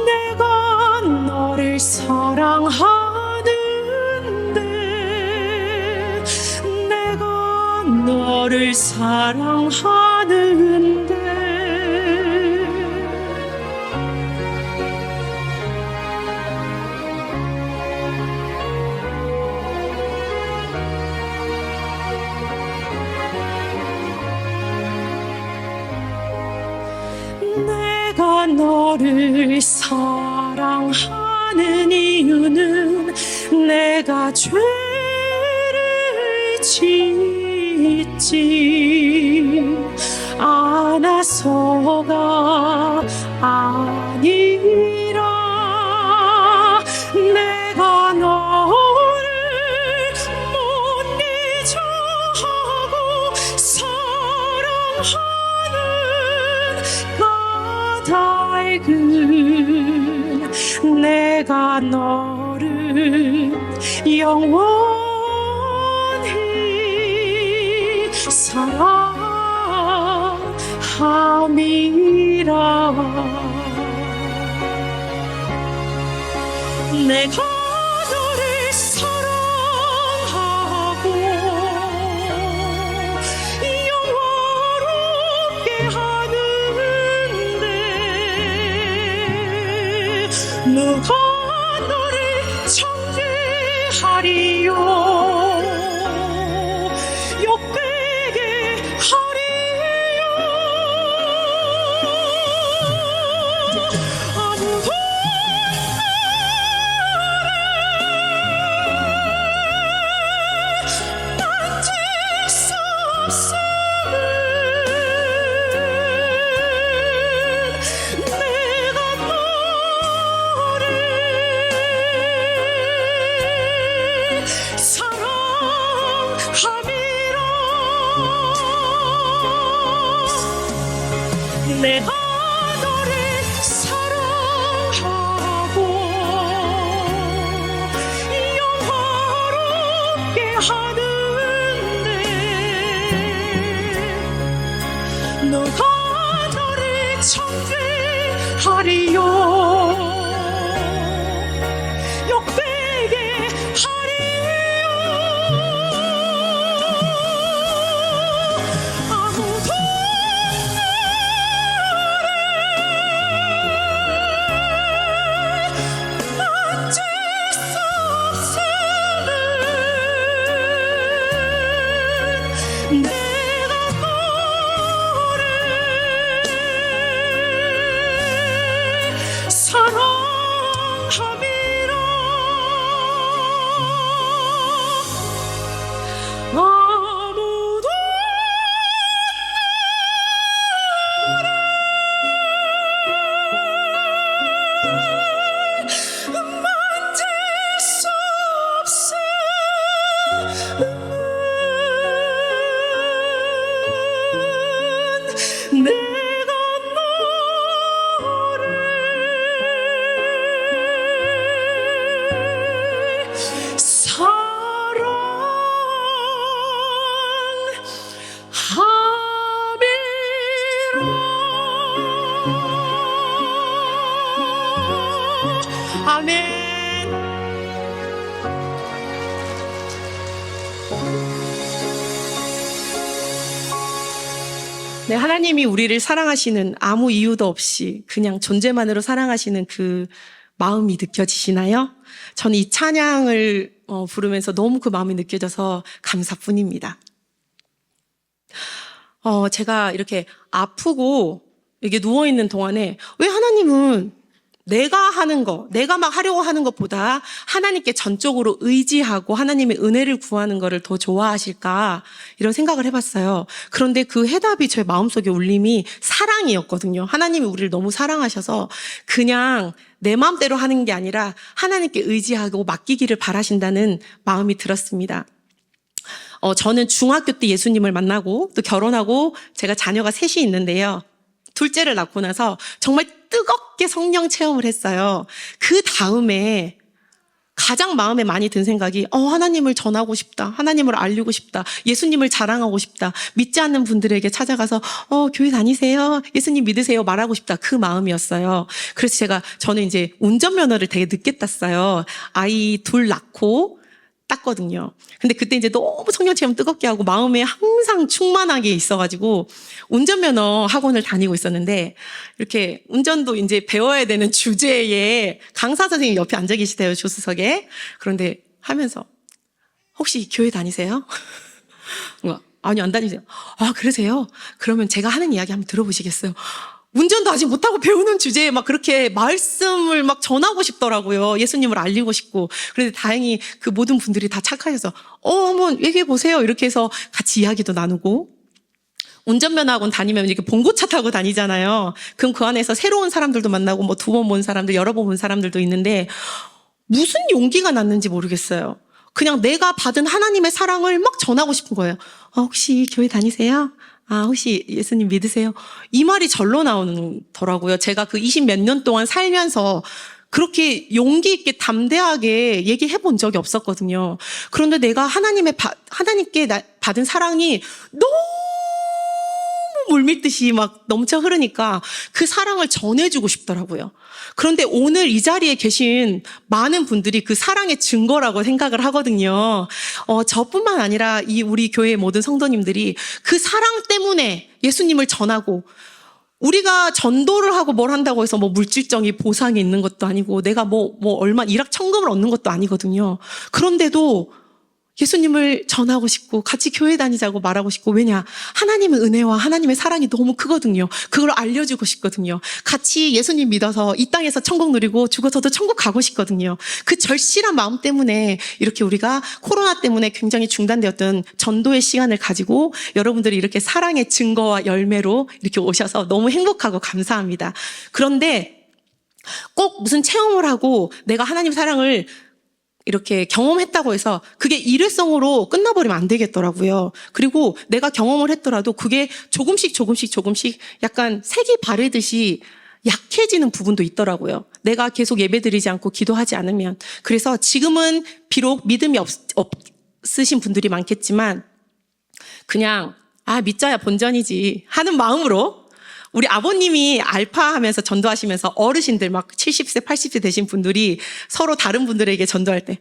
내가 너를 사랑하는데 내가 너를 사랑하는데 내가 너를 사랑하는 이유는 내가 죄를 짓지 않아서가 아니라 내가 너를 못 잊어 하고 사랑하는 까닭은 내가 너를 영원히 사랑함이라. 내가 너를 사랑하고 영원롭게 하는데 누가 너를 정죄하리요 욕되게 하리요. 아무도 만질 수 없음을 내 하는데 너가 나를 정죄하리요 욕되게 하리요 아무도 만질 수 없으는 내가 너를 사랑함이라 아무도 만질 수 없으는 내가 너를 사랑함이라 아멘. 네, 하나님이 우리를 사랑하시는 아무 이유도 없이 그냥 존재만으로 사랑하시는 그 마음이 느껴지시나요? 저는 이 찬양을 부르면서 너무 그 마음이 느껴져서 감사뿐입니다. 제가 이렇게 아프고 이게 누워있는 동안에 왜 하나님은 내가 하는 거, 내가 막 하려고 하는 것보다 하나님께 전적으로 의지하고 하나님의 은혜를 구하는 거를 더 좋아하실까 이런 생각을 해봤어요. 그런데 그 해답이 제 마음속에 울림이 사랑이었거든요. 하나님이 우리를 너무 사랑하셔서 그냥 내 마음대로 하는 게 아니라 하나님께 의지하고 맡기기를 바라신다는 마음이 들었습니다. 저는 중학교 때 예수님을 만나고 또 결혼하고 제가 자녀가 셋이 있는데요. 둘째를 낳고 나서 정말 뜨겁게 성령 체험을 했어요. 그 다음에 가장 마음에 많이 든 생각이 하나님을 전하고 싶다. 하나님을 알리고 싶다. 예수님을 자랑하고 싶다. 믿지 않는 분들에게 찾아가서 교회 다니세요. 예수님 믿으세요. 말하고 싶다. 그 마음이었어요. 그래서 저는 이제 운전면허를 되게 늦게 땄어요. 아이 둘 낳고 땄거든요. 근데 그때 이제 너무 성령 체험 뜨겁게 하고 마음에 항상 충만하게 있어가지고 운전면허 학원을 다니고 있었는데 이렇게 운전도 이제 배워야 되는 주제에 강사 선생님이 옆에 앉아 계시대요, 조수석에. 그런데 하면서 혹시 교회 다니세요? 아니, 안 다니세요. 아, 그러세요? 그러면 제가 하는 이야기 한번 들어보시겠어요? 운전도 아직 못하고 배우는 주제에 막 그렇게 말씀을 막 전하고 싶더라고요. 예수님을 알리고 싶고. 그런데 다행히 그 모든 분들이 다 착하셔서 한번 얘기해 보세요. 이렇게 해서 같이 이야기도 나누고. 운전면허 학원 다니면 이렇게 봉고차 타고 다니잖아요. 그럼 그 안에서 새로운 사람들도 만나고 뭐 2번 본 사람들, 여러 번 본 사람들도 있는데 무슨 용기가 났는지 모르겠어요. 그냥 내가 받은 하나님의 사랑을 막 전하고 싶은 거예요. 혹시 교회 다니세요? 혹시 예수님 믿으세요? 이 말이 절로 나오더라고요. 제가 그 20 몇 년 동안 살면서 그렇게 용기 있게 담대하게 얘기해 본 적이 없었거든요. 그런데 내가 하나님께 받은 사랑이 너무 물밀듯이 막 넘쳐 흐르니까 그 사랑을 전해주고 싶더라고요. 그런데 오늘 이 자리에 계신 많은 분들이 그 사랑의 증거라고 생각을 하거든요. 저뿐만 아니라 이 우리 교회의 모든 성도님들이 그 사랑 때문에 예수님을 전하고 우리가 전도를 하고 뭘 한다고 해서 뭐 물질적인 보상이 있는 것도 아니고 내가 뭐 얼마 일확천금을 얻는 것도 아니거든요. 그런데도 예수님을 전하고 싶고 같이 교회 다니자고 말하고 싶고 왜냐? 하나님의 은혜와 하나님의 사랑이 너무 크거든요. 그걸 알려주고 싶거든요. 같이 예수님 믿어서 이 땅에서 천국 누리고 죽어서도 천국 가고 싶거든요. 그 절실한 마음 때문에 이렇게 우리가 코로나 때문에 굉장히 중단되었던 전도의 시간을 가지고 여러분들이 이렇게 사랑의 증거와 열매로 이렇게 오셔서 너무 행복하고 감사합니다. 그런데 꼭 무슨 체험을 하고 내가 하나님 사랑을 이렇게 경험했다고 해서 그게 일회성으로 끝나버리면 안 되겠더라고요. 그리고 내가 경험을 했더라도 그게 조금씩 약간 색이 바래듯이 약해지는 부분도 있더라고요. 내가 계속 예배드리지 않고 기도하지 않으면. 그래서 지금은 비록 믿음이 쓰신 분들이 많겠지만 그냥 믿자야 본전이지 하는 마음으로 우리 아버님이 알파 하면서 전도하시면서 어르신들 막 70세, 80세 되신 분들이 서로 다른 분들에게 전도할 때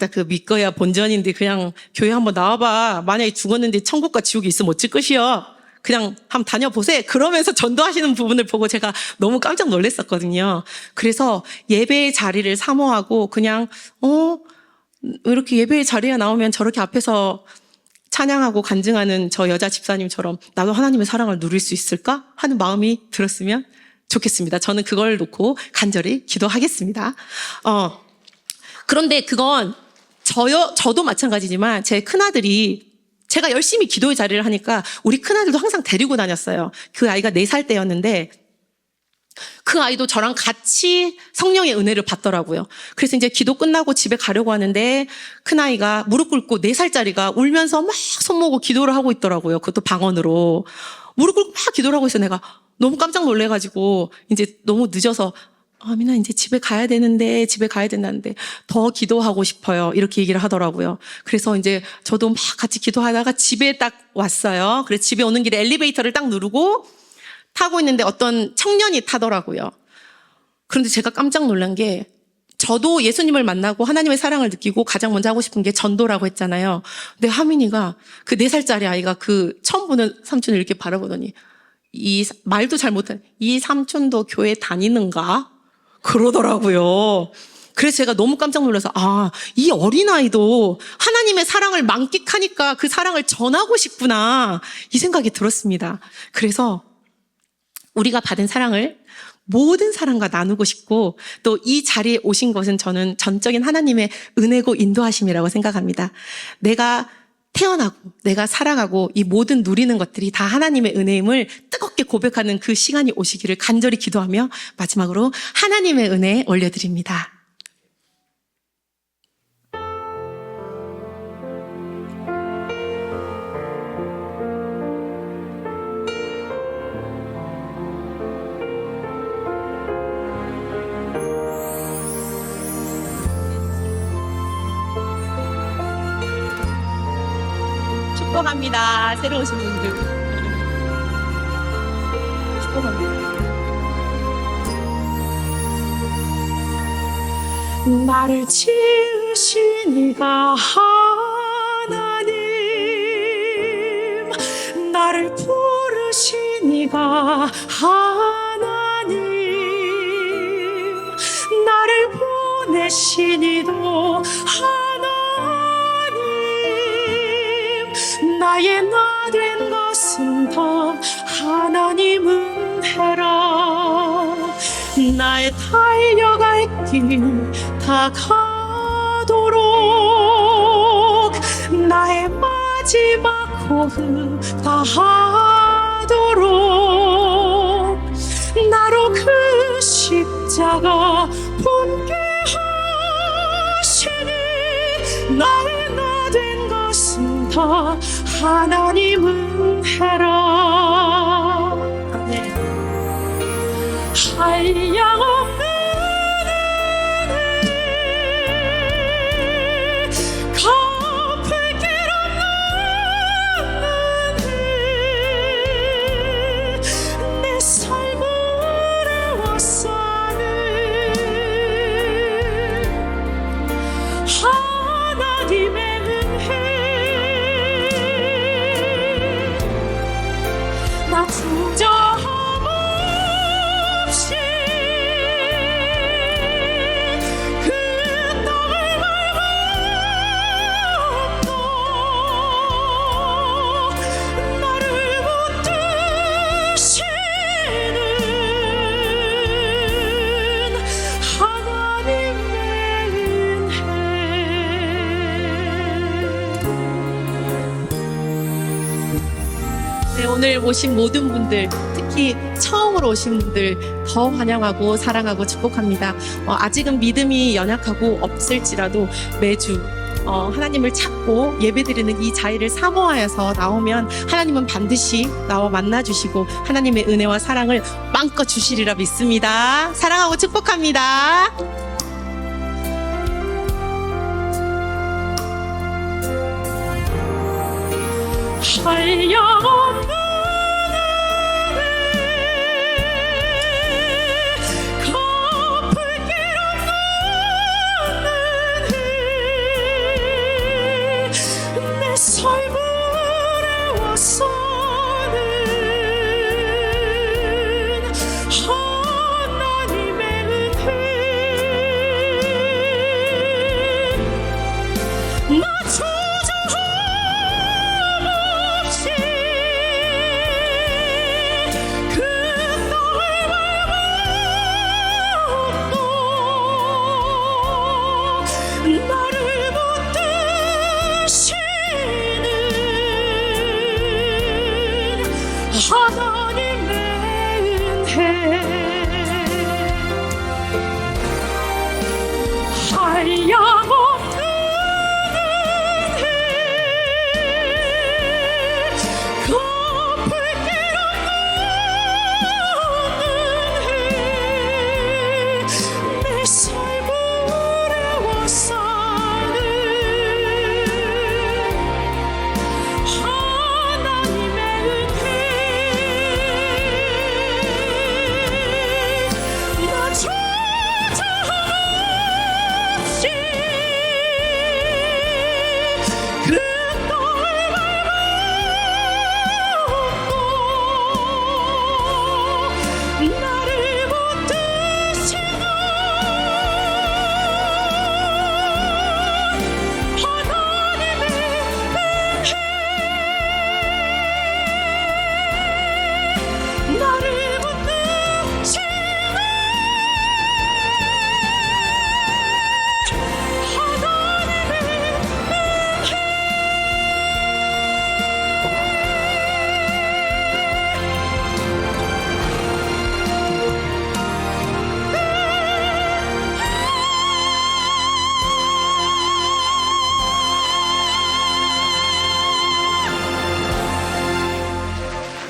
나 그 믿거야 본전인데 그냥 교회 한번 나와봐. 만약에 죽었는데 천국과 지옥이 있으면 어쩔 것이여. 그냥 한번 다녀보세. 그러면서 전도하시는 부분을 보고 제가 너무 깜짝 놀랐었거든요. 그래서 예배의 자리를 사모하고 그냥 이렇게 예배의 자리에 나오면 저렇게 앞에서 찬양하고 간증하는 저 여자 집사님처럼 나도 하나님의 사랑을 누릴 수 있을까 하는 마음이 들었으면 좋겠습니다. 저는 그걸 놓고 간절히 기도하겠습니다. 그런데 그건 저도 마찬가지지만 제 큰아들이 제가 열심히 기도의 자리를 하니까 우리 큰아들도 항상 데리고 다녔어요. 그 아이가 4살 때였는데 그 아이도 저랑 같이 성령의 은혜를 받더라고요. 그래서 이제 기도 끝나고 집에 가려고 하는데 큰아이가 무릎 꿇고 4살짜리가 울면서 막 손모고 기도를 하고 있더라고요. 그것도 방언으로. 무릎 꿇고 막 기도를 하고 있어요. 내가 너무 깜짝 놀래가지고 이제 너무 늦어서 미나 이제 집에 가야 되는데 집에 가야 된다는데 더 기도하고 싶어요. 이렇게 얘기를 하더라고요. 그래서 이제 저도 막 같이 기도하다가 집에 딱 왔어요. 그래서 집에 오는 길에 엘리베이터를 딱 누르고 타고 있는데 어떤 청년이 타더라고요. 그런데 제가 깜짝 놀란 게 저도 예수님을 만나고 하나님의 사랑을 느끼고 가장 먼저 하고 싶은 게 전도라고 했잖아요. 근데 하민이가 그 4살짜리 아이가 그 처음 보는 삼촌을 이렇게 바라보더니 말도 잘 못하는 이 삼촌도 교회 다니는가? 그러더라고요. 그래서 제가 너무 깜짝 놀라서 이 어린아이도 하나님의 사랑을 만끽하니까 그 사랑을 전하고 싶구나 이 생각이 들었습니다. 그래서 우리가 받은 사랑을 모든 사람과 나누고 싶고 또 이 자리에 오신 것은 저는 전적인 하나님의 은혜고 인도하심이라고 생각합니다. 내가 태어나고 내가 살아가고 이 모든 누리는 것들이 다 하나님의 은혜임을 뜨겁게 고백하는 그 시간이 오시기를 간절히 기도하며 마지막으로 하나님의 은혜 올려드립니다. 축복합니다. 새로 오신 분들. 축복합니다. 나를 지으신 이가 하나님, 나를 부르신 이가 하나님, 나를 보내신 이도 나의 나 된 것은 다 하나님 은혜라. 나의 달려갈 길 다 가도록 나의 마지막 호흡 다 하도록 나로 그 십자가 품게 하시니 나의 나 된 것은 다 하나님 은혜라. 아멘. 한량없는 은혜, 갚을 길 없는 은혜, 내 삶을 애워싸는 하나님의 은혜. 나 투정함 없이 그 땅을 밟아도 나를 붙드시는 하나님의 은혜. 네, 오늘 오신 모든 분들, 특히 처음으로 오신 분들 더 환영하고 사랑하고 축복합니다. 아직은 믿음이 연약하고 없을지라도 매주 하나님을 찾고 예배드리는 이 자리를 사모하여서 나오면 하나님은 반드시 나와 만나주시고 하나님의 은혜와 사랑을 마음껏 주시리라 믿습니다. 사랑하고 축복합니다. 한량없는 은혜 갚을 길 없는 은혜 내 삶을 애워싸는 하나님의 은혜 나 주저함 없이 그 땅을 밟았고 나를 붙드시는 하나님의 은혜 한량없는 은혜 갚을 길 없는 은혜 내 삶을 애워싸는 하나님의 은혜 나 주저함 없이 그 땅을 밟았고 나를 붙드시는 하나님의 은혜 나를 붙드시는 하나님의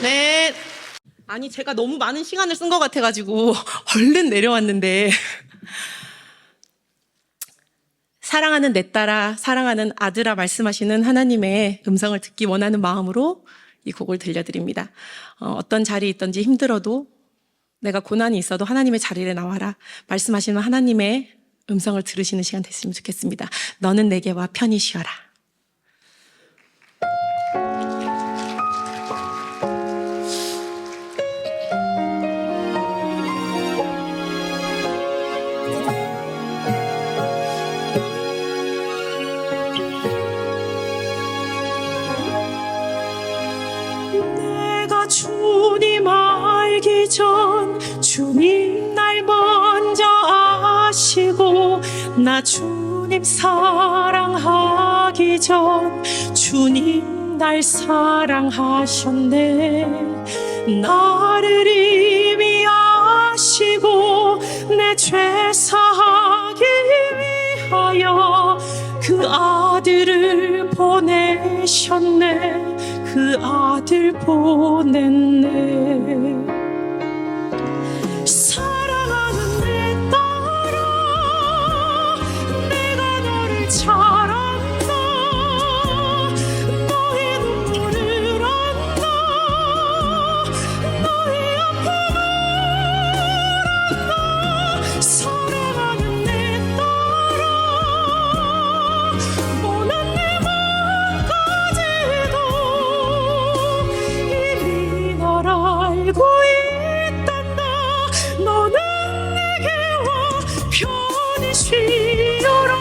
네. 아니 제가 너무 많은 시간을 쓴 것 같아가지고 얼른 내려왔는데 사랑하는 내 딸아, 사랑하는 아들아 말씀하시는 하나님의 음성을 듣기 원하는 마음으로 이 곡을 들려드립니다. 어떤 자리에 있든지 힘들어도 내가 고난이 있어도 하나님의 자리에 나와라 말씀하시는 하나님의 음성을 들으시는 시간 됐으면 좋겠습니다. 너는 내게 와 편히 쉬어라. 내가 주님 알기 전 주님 날 먼저 아시고 나 주님 사랑하기 전 주님 날 사랑하셨네. 나를 이미 아시고 내 죄 사하기 위하여 그 아들을 보내셨네. 그 아들 보냈네. 사랑하는 내 딸아, 내가 너를 잘 안다. 너의 눈물을 안다. 너의 아픔을 안다. 사랑하는 내 딸아, 모난 내 맘까지도 이미 널 알고 있단다. 너는 내게 와 편히 쉬어라.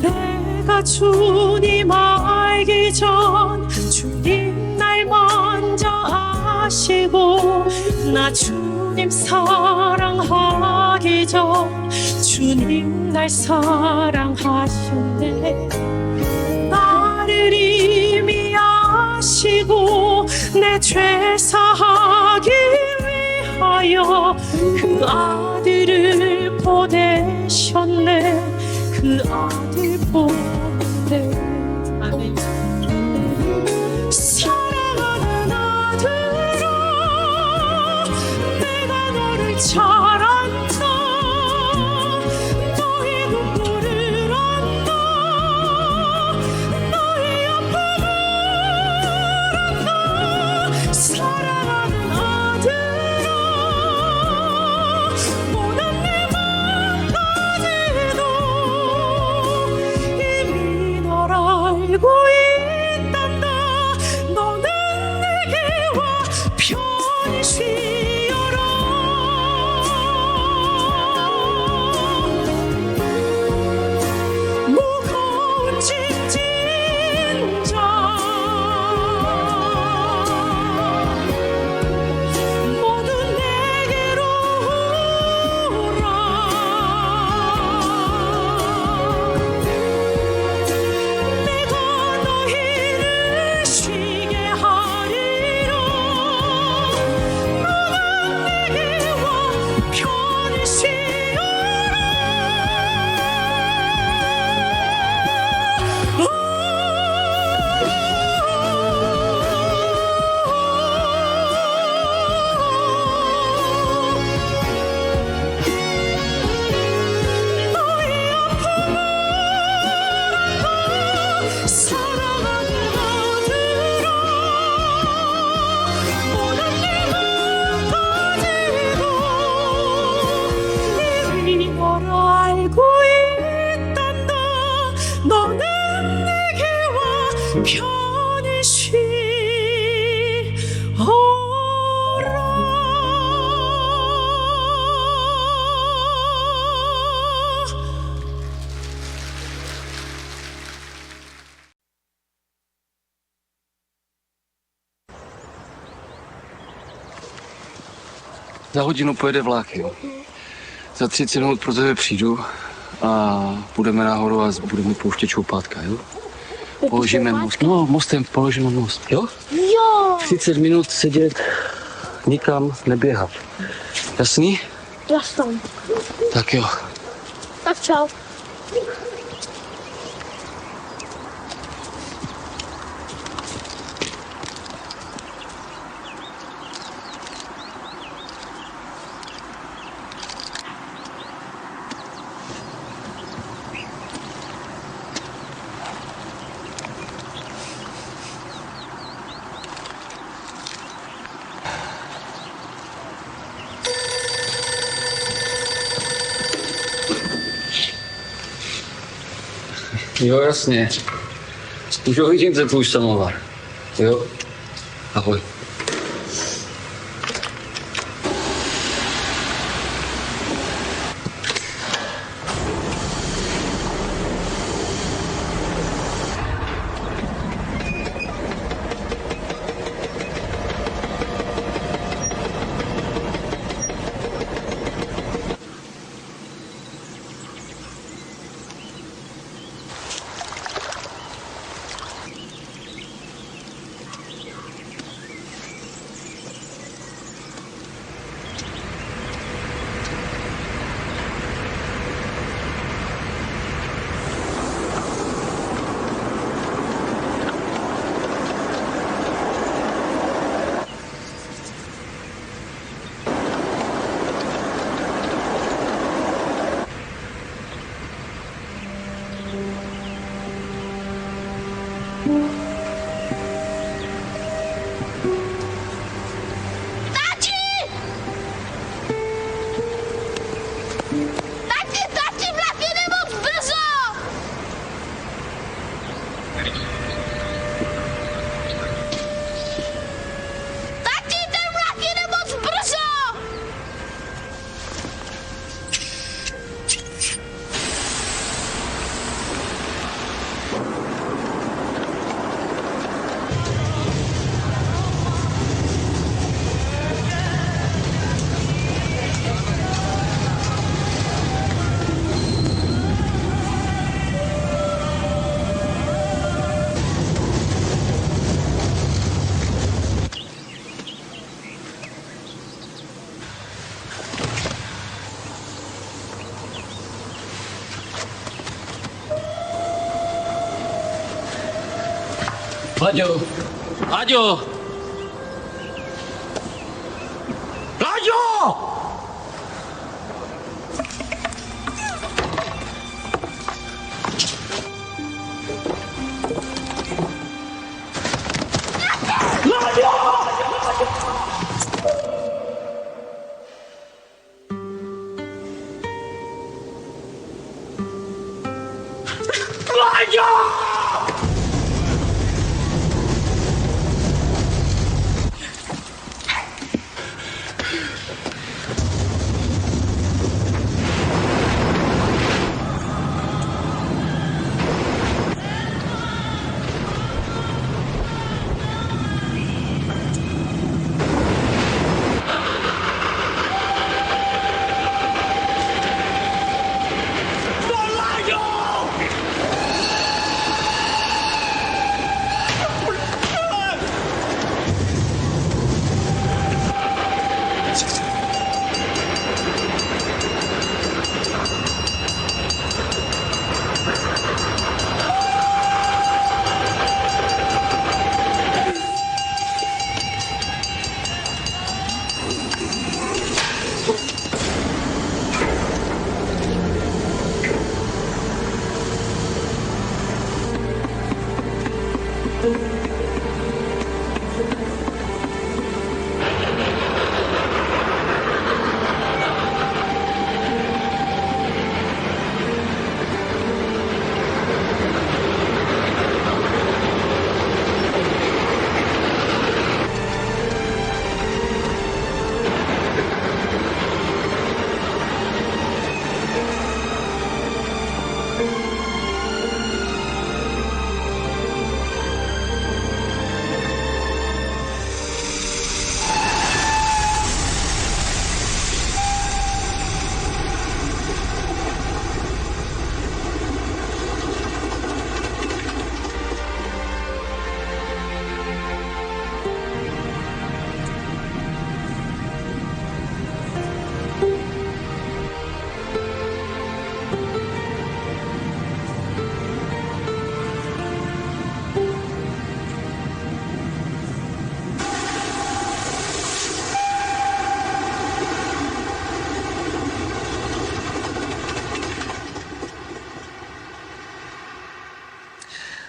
내가 주님 알기 전 주님 날 먼저 아시고 나 주님 사랑하기 전 주님 날 사랑하셨네. 나를 이미 아시고 내 죄 사하기 위하여 그 아들을 보내셨네. 그 아들 보는데 아멘. 사랑하는 아들아 내가 너를 잘 안다 너의 눈물을 안다 너의 아픔을 안다 사랑하는 아들아 모든 내 맘까지도 이미 널 알고 있단다 너는 내게 와 편히 쉬어라 무거운 짐진 자 모두 내게로 오라 내가 너희를 쉬게 하리라 너는 내게 와 편히 사랑하는 아들아 모든 내 맘까지도 이미 널 알고 있단다 너는 내게 와 편히 쉬어라 Za hodinu pojede vlak, jo. Za 30 minut pro tebe přijdu a půjdeme nahoru a budeme pouštět čoupátka, jo. Položíme most. No, mostem položíme most, jo? Jo, 30 minut sedět, nikam neběhat. Jasný? jasný. Tak jo. Tak čau. Jo, jasně. Už o hodince půjš samovar. Jo? Ahoj. Láďo! Láďo! Láďo!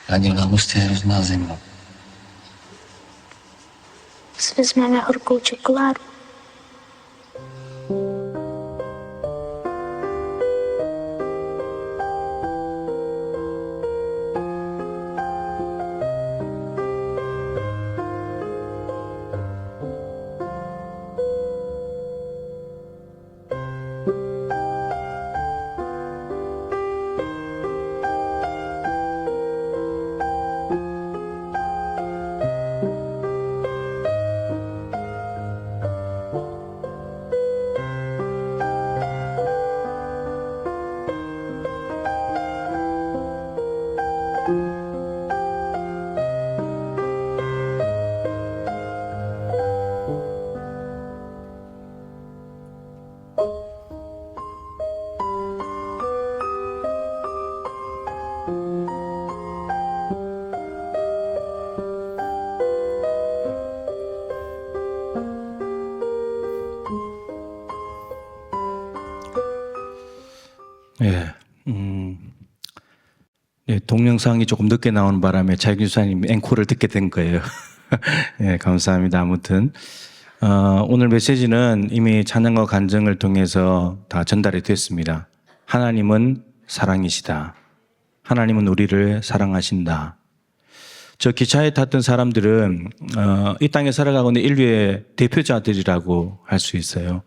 Láďo, nám musíte hrozná zima. Si vezmeme horkou čokoládu. 예, 예, 동영상이 조금 늦게 나오는 바람에 자기 주사님 앵콜을 듣게 된 거예요. 예, 감사합니다. 아무튼 오늘 메시지는 이미 찬양과 간증을 통해서 다 전달이 됐습니다. 하나님은 사랑이시다. 하나님은 우리를 사랑하신다. 저 기차에 탔던 사람들은 이 땅에 살아가고 있는 인류의 대표자들이라고 할 수 있어요.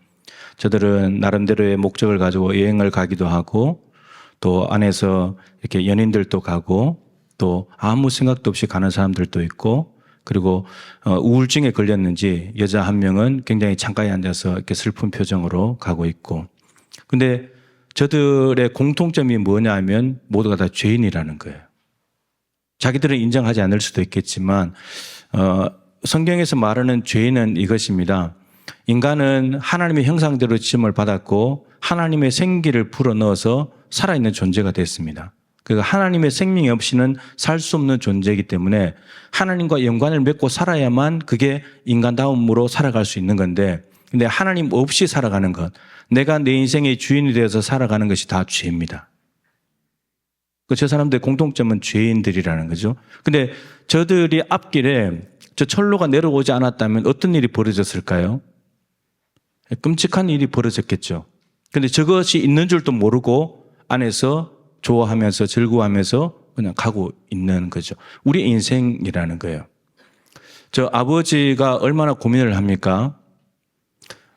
저들은 나름대로의 목적을 가지고 여행을 가기도 하고 또 안에서 이렇게 연인들도 가고 또 아무 생각도 없이 가는 사람들도 있고 그리고 우울증에 걸렸는지 여자 한 명은 굉장히 창가에 앉아서 이렇게 슬픈 표정으로 가고 있고 근데 저들의 공통점이 뭐냐 하면 모두가 다 죄인이라는 거예요. 자기들은 인정하지 않을 수도 있겠지만 성경에서 말하는 죄인은 이것입니다. 인간은 하나님의 형상대로 지음을 받았고 하나님의 생기를 불어넣어서 살아있는 존재가 됐습니다. 그 하나님의 생명이 없이는 살 수 없는 존재이기 때문에 하나님과 연관을 맺고 살아야만 그게 인간다움으로 살아갈 수 있는 건데, 근데 하나님 없이 살아가는 것, 내가 내 인생의 주인이 되어서 살아가는 것이 다 죄입니다. 저 사람들의 공통점은 죄인들이라는 거죠. 근데 저들이 앞길에 저 철로가 내려오지 않았다면 어떤 일이 벌어졌을까요? 끔찍한 일이 벌어졌겠죠. 근데 저것이 있는 줄도 모르고 안에서 좋아하면서 즐거워하면서 그냥 가고 있는 거죠. 우리 인생이라는 거예요. 저 아버지가 얼마나 고민을 합니까?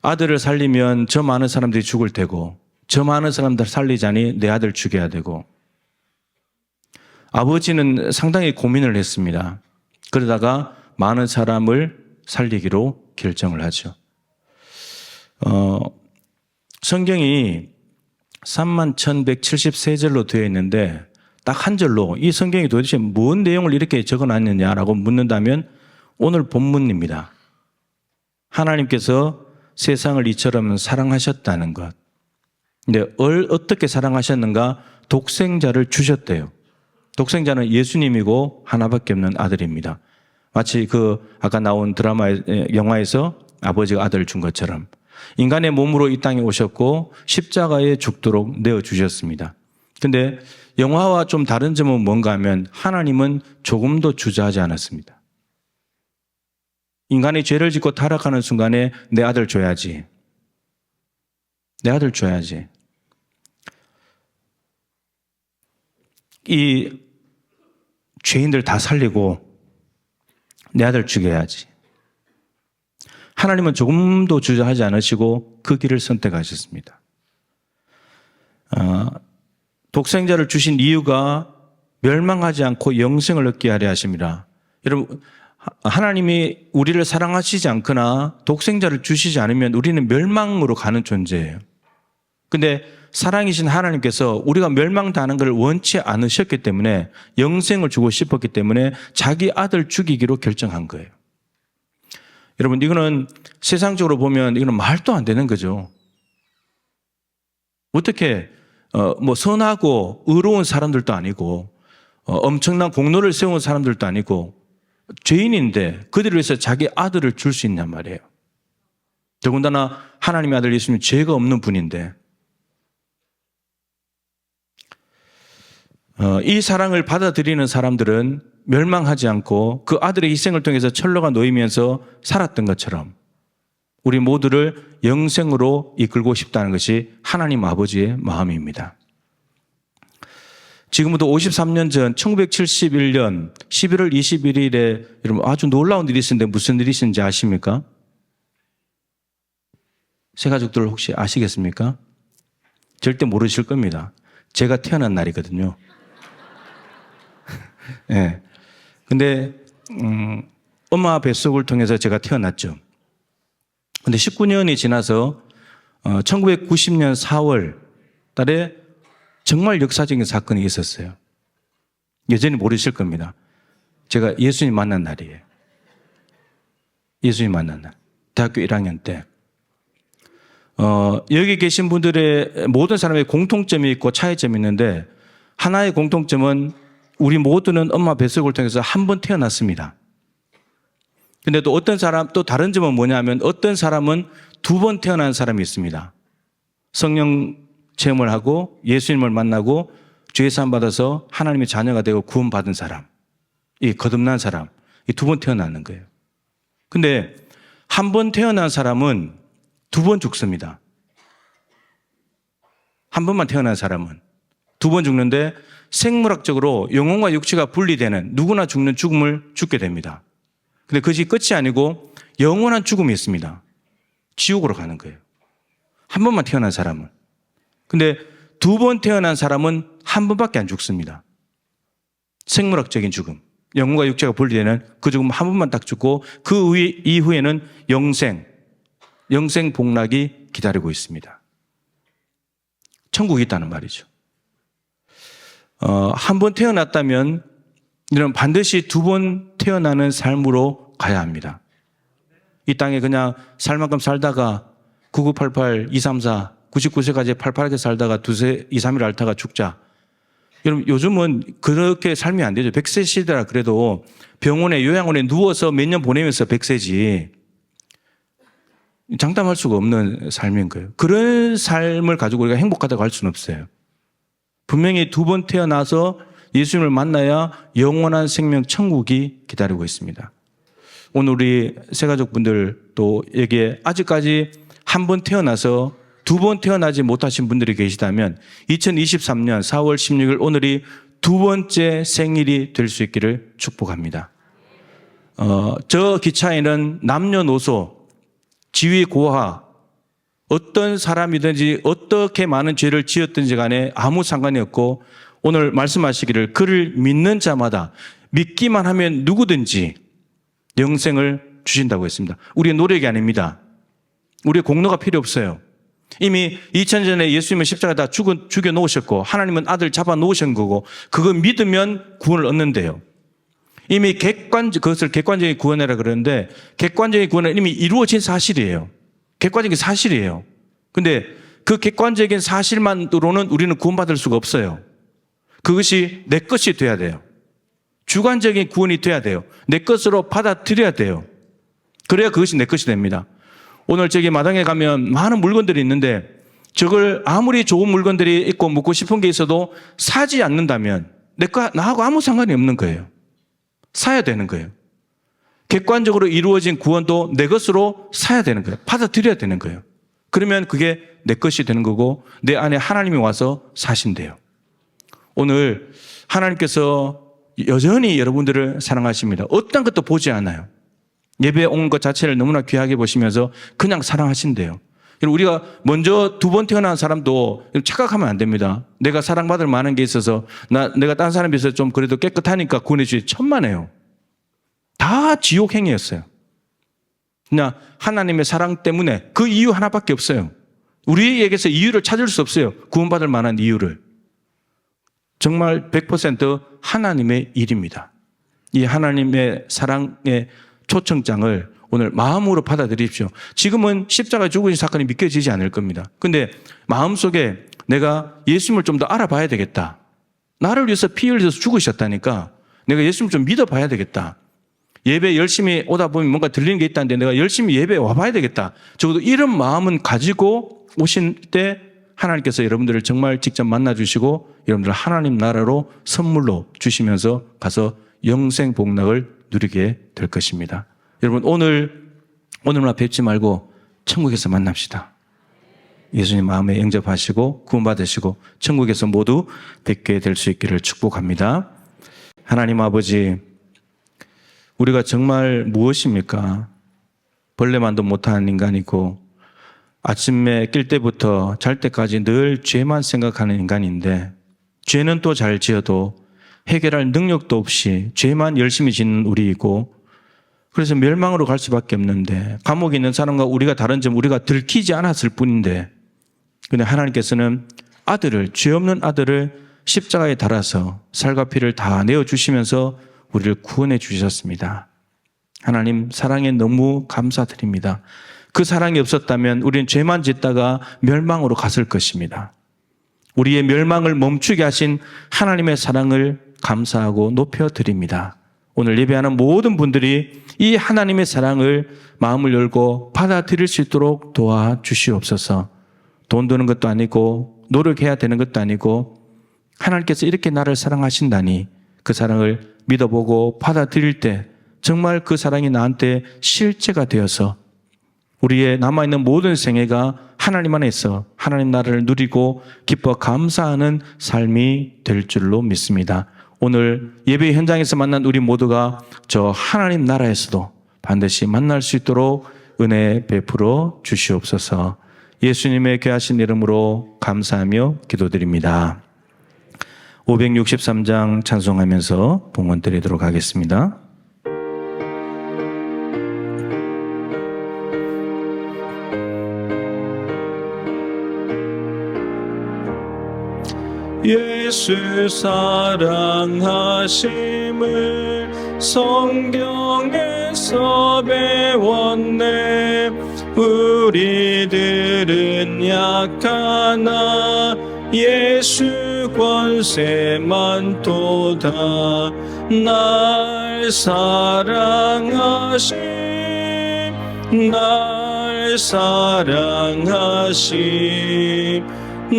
아들을 살리면 저 많은 사람들이 죽을 테고, 저 많은 사람들 살리자니 내 아들 죽여야 되고. 아버지는 상당히 고민을 했습니다. 그러다가 많은 사람을 살리기로 결정을 하죠. 성경이 31,173절로 되어 있는데 딱 한 절로 이 성경이 도대체 뭔 내용을 이렇게 적어놨느냐라고 묻는다면 오늘 본문입니다. 하나님께서 세상을 이처럼 사랑하셨다는 것. 근데 어떻게 사랑하셨는가? 독생자를 주셨대요. 독생자는 예수님이고 하나밖에 없는 아들입니다. 마치 아까 나온 영화에서 아버지가 아들을 준 것처럼 인간의 몸으로 이 땅에 오셨고 십자가에 죽도록 내어주셨습니다. 근데 영화와 좀 다른 점은 뭔가 하면 하나님은 조금도 주저하지 않았습니다. 인간이 죄를 짓고 타락하는 순간에 내 아들 줘야지. 내 아들 줘야지. 이 죄인들 다 살리고 내 아들 죽여야지. 하나님은 조금도 주저하지 않으시고 그 길을 선택하셨습니다. 독생자를 주신 이유가 멸망하지 않고 영생을 얻게 하려 하심이라. 여러분, 하나님이 우리를 사랑하시지 않거나 독생자를 주시지 않으면 우리는 멸망으로 가는 존재예요. 근데 사랑이신 하나님께서 우리가 멸망당하는 걸 원치 않으셨기 때문에 영생을 주고 싶었기 때문에 자기 아들 죽이기로 결정한 거예요. 여러분, 이거는 세상적으로 보면 이거는 말도 안 되는 거죠. 어떻게 선하고 의로운 사람들도 아니고 엄청난 공로를 세운 사람들도 아니고 죄인인데 그들을 위해서 자기 아들을 줄 수 있냔 말이에요. 더군다나 하나님의 아들 예수님은 죄가 없는 분인데 이 사랑을 받아들이는 사람들은 멸망하지 않고 그 아들의 희생을 통해서 철로가 놓이면서 살았던 것처럼 우리 모두를 영생으로 이끌고 싶다는 것이 하나님 아버지의 마음입니다. 지금부터 53년 전 1971년 11월 21일에 여러분 아주 놀라운 일이 있었는데 무슨 일이 있었는지 아십니까? 새 가족들 혹시 아시겠습니까? 절대 모르실 겁니다. 제가 태어난 날이거든요. 네. 근데 엄마 뱃속을 통해서 제가 태어났죠. 근데 19년이 지나서 1990년 4월 달에 정말 역사적인 사건이 있었어요. 여전히 모르실 겁니다. 제가 예수님 만난 날이에요. 예수님 만난 날. 대학교 1학년 때. 여기 계신 분들의 모든 사람의 공통점이 있고 차이점이 있는데 하나의 공통점은 우리 모두는 엄마 뱃속을 통해서 한 번 태어났습니다. 근데 또 어떤 사람, 또 다른 점은 뭐냐면 어떤 사람은 2번 태어난 사람이 있습니다. 성령 체험을 하고 예수님을 만나고 죄 사함 받아서 하나님의 자녀가 되고 구원받은 사람, 이 거듭난 사람, 이 2번 태어나는 거예요. 근데 한 번 태어난 사람은 2번 죽습니다. 한 번만 태어난 사람은 2번 죽는데 생물학적으로 영혼과 육체가 분리되는 누구나 죽는 죽음을 죽게 됩니다. 근데 그것이 끝이 아니고 영원한 죽음이 있습니다. 지옥으로 가는 거예요. 한 번만 태어난 사람은. 근데 2번 태어난 사람은 한 번밖에 안 죽습니다. 생물학적인 죽음. 영혼과 육체가 분리되는 그 죽음 한 번만 딱 죽고 그 이후에는 영생 복락이 기다리고 있습니다. 천국이 있다는 말이죠. 한 번 태어났다면 이런 반드시 2번 태어나는 삶으로 가야 합니다. 이 땅에 그냥 살 만큼 살다가 9988, 234, 99세까지 팔팔하게 살다가 2, 3일 앓다가 죽자. 여러분 요즘은 그렇게 살면 안 되죠. 100세 시대라 그래도 병원에 요양원에 누워서 몇 년 보내면서 100세지 장담할 수가 없는 삶인 거예요. 그런 삶을 가지고 우리가 행복하다고 할 수는 없어요. 분명히 2번 태어나서 예수님을 만나야 영원한 생명 천국이 기다리고 있습니다. 오늘 우리 새가족분들 또 여기에 아직까지 1번 태어나서 2번 태어나지 못하신 분들이 계시다면 2023년 4월 16일 오늘이 2번째 생일이 될 수 있기를 축복합니다. 저 기차에는 남녀노소, 지위 고하, 어떤 사람이든지 어떻게 많은 죄를 지었든지 간에 아무 상관이 없고 오늘 말씀하시기를 그를 믿는 자마다 믿기만 하면 누구든지 영생을 주신다고 했습니다. 우리의 노력이 아닙니다. 우리의 공로가 필요 없어요. 이미 2000년 전에 예수님은 십자가에다 죽여 놓으셨고 하나님은 아들 잡아 놓으신 거고 그거 믿으면 구원을 얻는데요. 이미 그것을 객관적인 구원이라 그러는데 객관적인 구원은 이미 이루어진 사실이에요. 객관적인 사실이에요. 근데 그 객관적인 사실만으로는 우리는 구원받을 수가 없어요. 그것이 내 것이 돼야 돼요. 주관적인 구원이 돼야 돼요. 내 것으로 받아들여야 돼요. 그래야 그것이 내 것이 됩니다. 오늘 저기 마당에 가면 많은 물건들이 있는데 저걸 아무리 좋은 물건들이 있고 묻고 싶은 게 있어도 사지 않는다면 나하고 아무 상관이 없는 거예요. 사야 되는 거예요. 객관적으로 이루어진 구원도 내 것으로 사야 되는 거예요. 받아들여야 되는 거예요. 그러면 그게 내 것이 되는 거고 내 안에 하나님이 와서 사신대요. 오늘 하나님께서 여전히 여러분들을 사랑하십니다. 어떤 것도 보지 않아요. 예배에 온 것 자체를 너무나 귀하게 보시면서 그냥 사랑하신대요. 우리가 먼저 2번 태어난 사람도 착각하면 안 됩니다. 내가 사랑받을 만한 게 있어서 내가 딴 사람에 비해서 좀 그래도 깨끗하니까 구원해 주지 천만에요. 다 지옥 행위였어요. 그냥 하나님의 사랑 때문에 그 이유 하나밖에 없어요. 우리에게서 이유를 찾을 수 없어요. 구원받을 만한 이유를. 정말 100% 하나님의 일입니다. 이 하나님의 사랑의 초청장을 오늘 마음으로 받아들이십시오. 지금은 십자가에 죽으신 사건이 믿겨지지 않을 겁니다. 근데 마음속에 내가 예수님을 좀 더 알아봐야 되겠다. 나를 위해서 피 흘려서 죽으셨다니까 내가 예수님을 좀 믿어봐야 되겠다. 예배 열심히 오다 보면 뭔가 들리는 게 있다는데 내가 열심히 예배에 와봐야 되겠다. 적어도 이런 마음은 가지고 오신 때 하나님께서 여러분들을 정말 직접 만나주시고 여러분들을 하나님 나라로 선물로 주시면서 가서 영생 복락을 누리게 될 것입니다. 여러분 오늘만 뵙지 말고 천국에서 만납시다. 예수님 마음에 영접하시고 구원받으시고 천국에서 모두 뵙게 될 수 있기를 축복합니다. 하나님 아버지, 우리가 정말 무엇입니까? 벌레만도 못하는 인간이고 아침에 낄 때부터 잘 때까지 늘 죄만 생각하는 인간인데 죄는 또 잘 지어도 해결할 능력도 없이 죄만 열심히 짓는 우리이고 그래서 멸망으로 갈 수밖에 없는데 감옥에 있는 사람과 우리가 다른 점 우리가 들키지 않았을 뿐인데 근데 하나님께서는 죄 없는 아들을 십자가에 달아서 살과 피를 다 내어주시면서 우리를 구원해 주셨습니다. 하나님 사랑에 너무 감사드립니다. 그 사랑이 없었다면 우리는 죄만 짓다가 멸망으로 갔을 것입니다. 우리의 멸망을 멈추게 하신 하나님의 사랑을 감사하고 높여드립니다. 오늘 예배하는 모든 분들이 이 하나님의 사랑을 마음을 열고 받아들일 수 있도록 도와주시옵소서. 돈 드는 것도 아니고 노력해야 되는 것도 아니고 하나님께서 이렇게 나를 사랑하신다니 그 사랑을 믿어보고 받아들일 때 정말 그 사랑이 나한테 실제가 되어서 우리의 남아있는 모든 생애가 하나님 안에서 하나님 나라를 누리고 기뻐 감사하는 삶이 될 줄로 믿습니다. 오늘 예배 현장에서 만난 우리 모두가 저 하나님 나라에서도 반드시 만날 수 있도록 은혜 베풀어 주시옵소서. 예수님의 귀하신 이름으로 감사하며 기도드립니다. 563장 찬송하면서 봉헌 드리도록 하겠습니다. 예수 사랑하심을 성경에서 배웠네. 우리들은 약하나 예수 권세 많도다. 날 사랑하심 날 사랑하심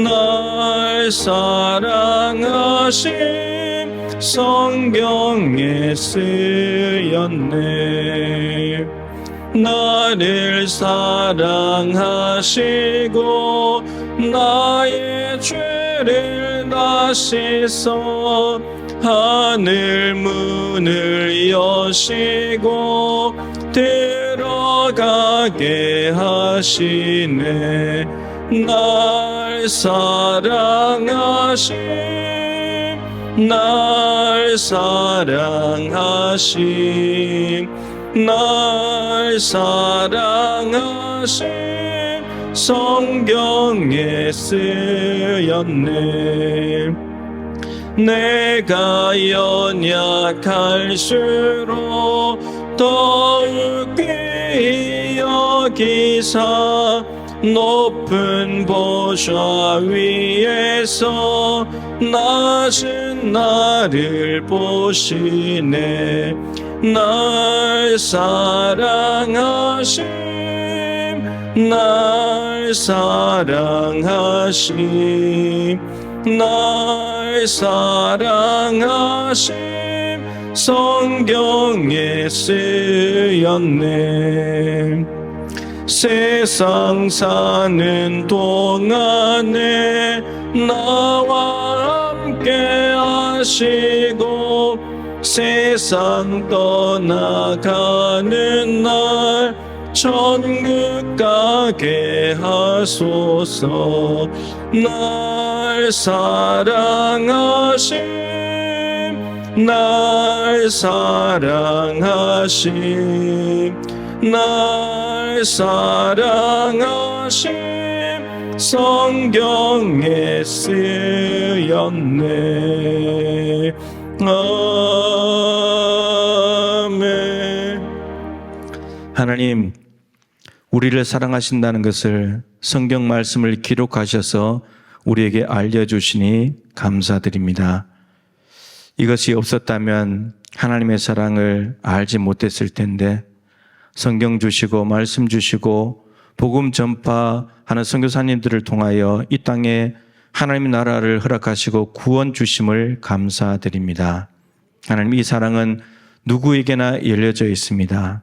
날 사랑하심 성경에 쓰였네. 나를 사랑하시고 나의 죄를 다 씻어 하늘 문을 여시고 들어가게 하시네. 날 사랑하심 날 사랑하심 날 사랑하심 성경에 쓰였네. 내가 연약할수록 더욱 귀히 여기사 높은 보좌 위에서 낮은 나를 보시네. 날 사랑하심 날 사랑하심 날 사랑하심 성경에 쓰였네. 세상 사는 동안에 나와 함께 하시고 세상 떠나가는 날 천국 가게 하소서. 날 사랑하심 날 사랑하심 날 사랑하심 성경에 쓰였네. 아멘. 하나님, 우리를 사랑하신다는 것을 성경 말씀을 기록하셔서 우리에게 알려주시니 감사드립니다. 이것이 없었다면 하나님의 사랑을 알지 못했을 텐데 성경 주시고 말씀 주시고 복음 전파하는 선교사님들을 통하여 이 땅에 하나님의 나라를 허락하시고 구원 주심을 감사드립니다. 하나님, 이 사랑은 누구에게나 열려져 있습니다.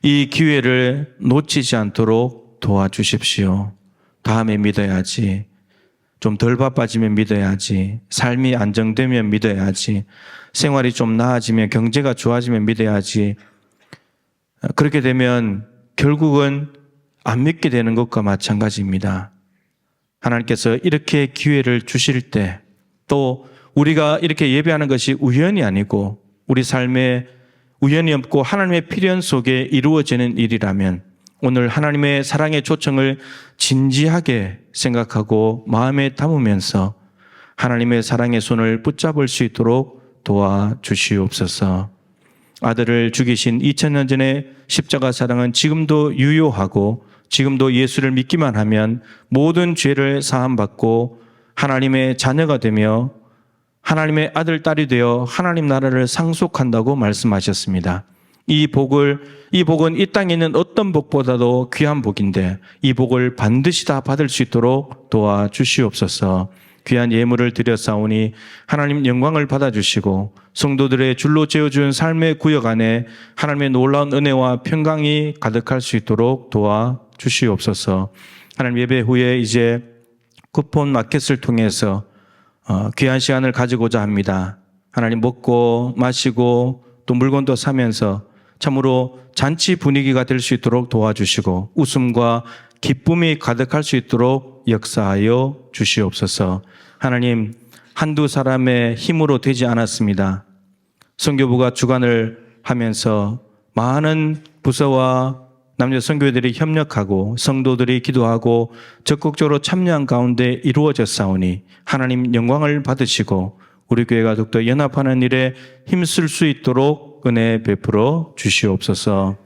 이 기회를 놓치지 않도록 도와주십시오. 다음에 믿어야지. 좀 덜 바빠지면 믿어야지. 삶이 안정되면 믿어야지. 생활이 좀 나아지면, 경제가 좋아지면 믿어야지. 그렇게 되면 결국은 안 믿게 되는 것과 마찬가지입니다. 하나님께서 이렇게 기회를 주실 때, 또 우리가 이렇게 예배하는 것이 우연이 아니고 우리 삶에 우연이 없고 하나님의 필연 속에 이루어지는 일이라면 오늘 하나님의 사랑의 초청을 진지하게 생각하고 마음에 담으면서 하나님의 사랑의 손을 붙잡을 수 있도록 도와주시옵소서. 아들을 죽이신 2000년 전의 십자가 사랑은 지금도 유효하고 지금도 예수를 믿기만 하면 모든 죄를 사함받고 하나님의 자녀가 되며 하나님의 아들, 딸이 되어 하나님 나라를 상속한다고 말씀하셨습니다. 이 복은 이 땅에 있는 어떤 복보다도 귀한 복인데 이 복을 반드시 다 받을 수 있도록 도와주시옵소서. 귀한 예물을 드렸사오니 하나님 영광을 받아주시고 성도들의 줄로 재어준 삶의 구역 안에 하나님의 놀라운 은혜와 평강이 가득할 수 있도록 도와주시옵소서. 하나님, 예배 후에 이제 쿠폰 마켓을 통해서 귀한 시간을 가지고자 합니다. 하나님, 먹고 마시고 또 물건도 사면서 참으로 잔치 분위기가 될 수 있도록 도와주시고 웃음과 기쁨이 가득할 수 있도록 역사하여 주시옵소서. 하나님, 한두 사람의 힘으로 되지 않았습니다. 선교부가 주관을 하면서 많은 부서와 남녀 선교회들이 협력하고 성도들이 기도하고 적극적으로 참여한 가운데 이루어졌사오니 하나님 영광을 받으시고 우리 교회가 더욱더 연합하는 일에 힘쓸 수 있도록 은혜 베풀어 주시옵소서.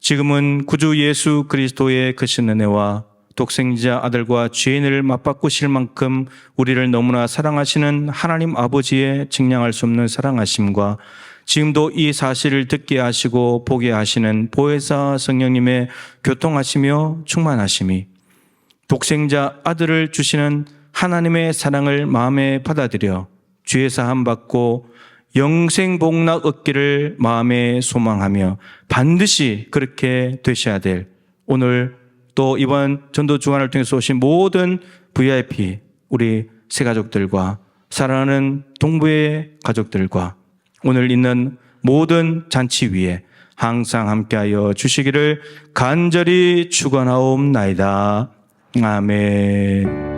지금은 구주 예수 그리스도의 크신 은혜와 독생자 아들과 죄인을 맞바꾸실 만큼 우리를 너무나 사랑하시는 하나님 아버지의 측량할 수 없는 사랑하심과 지금도 이 사실을 듣게 하시고 보게 하시는 보혜사 성령님의 교통하시며 충만하심이 독생자 아들을 주시는 하나님의 사랑을 마음에 받아들여 죄 사함 받고 영생 복락 얻기를 마음에 소망하며 반드시 그렇게 되셔야 될 오늘 또 이번 전도 주간을 통해서 오신 모든 VIP 우리 새 가족들과 사랑하는 동부의 가족들과 오늘 있는 모든 잔치 위에 항상 함께하여 주시기를 간절히 축원하옵나이다. 아멘.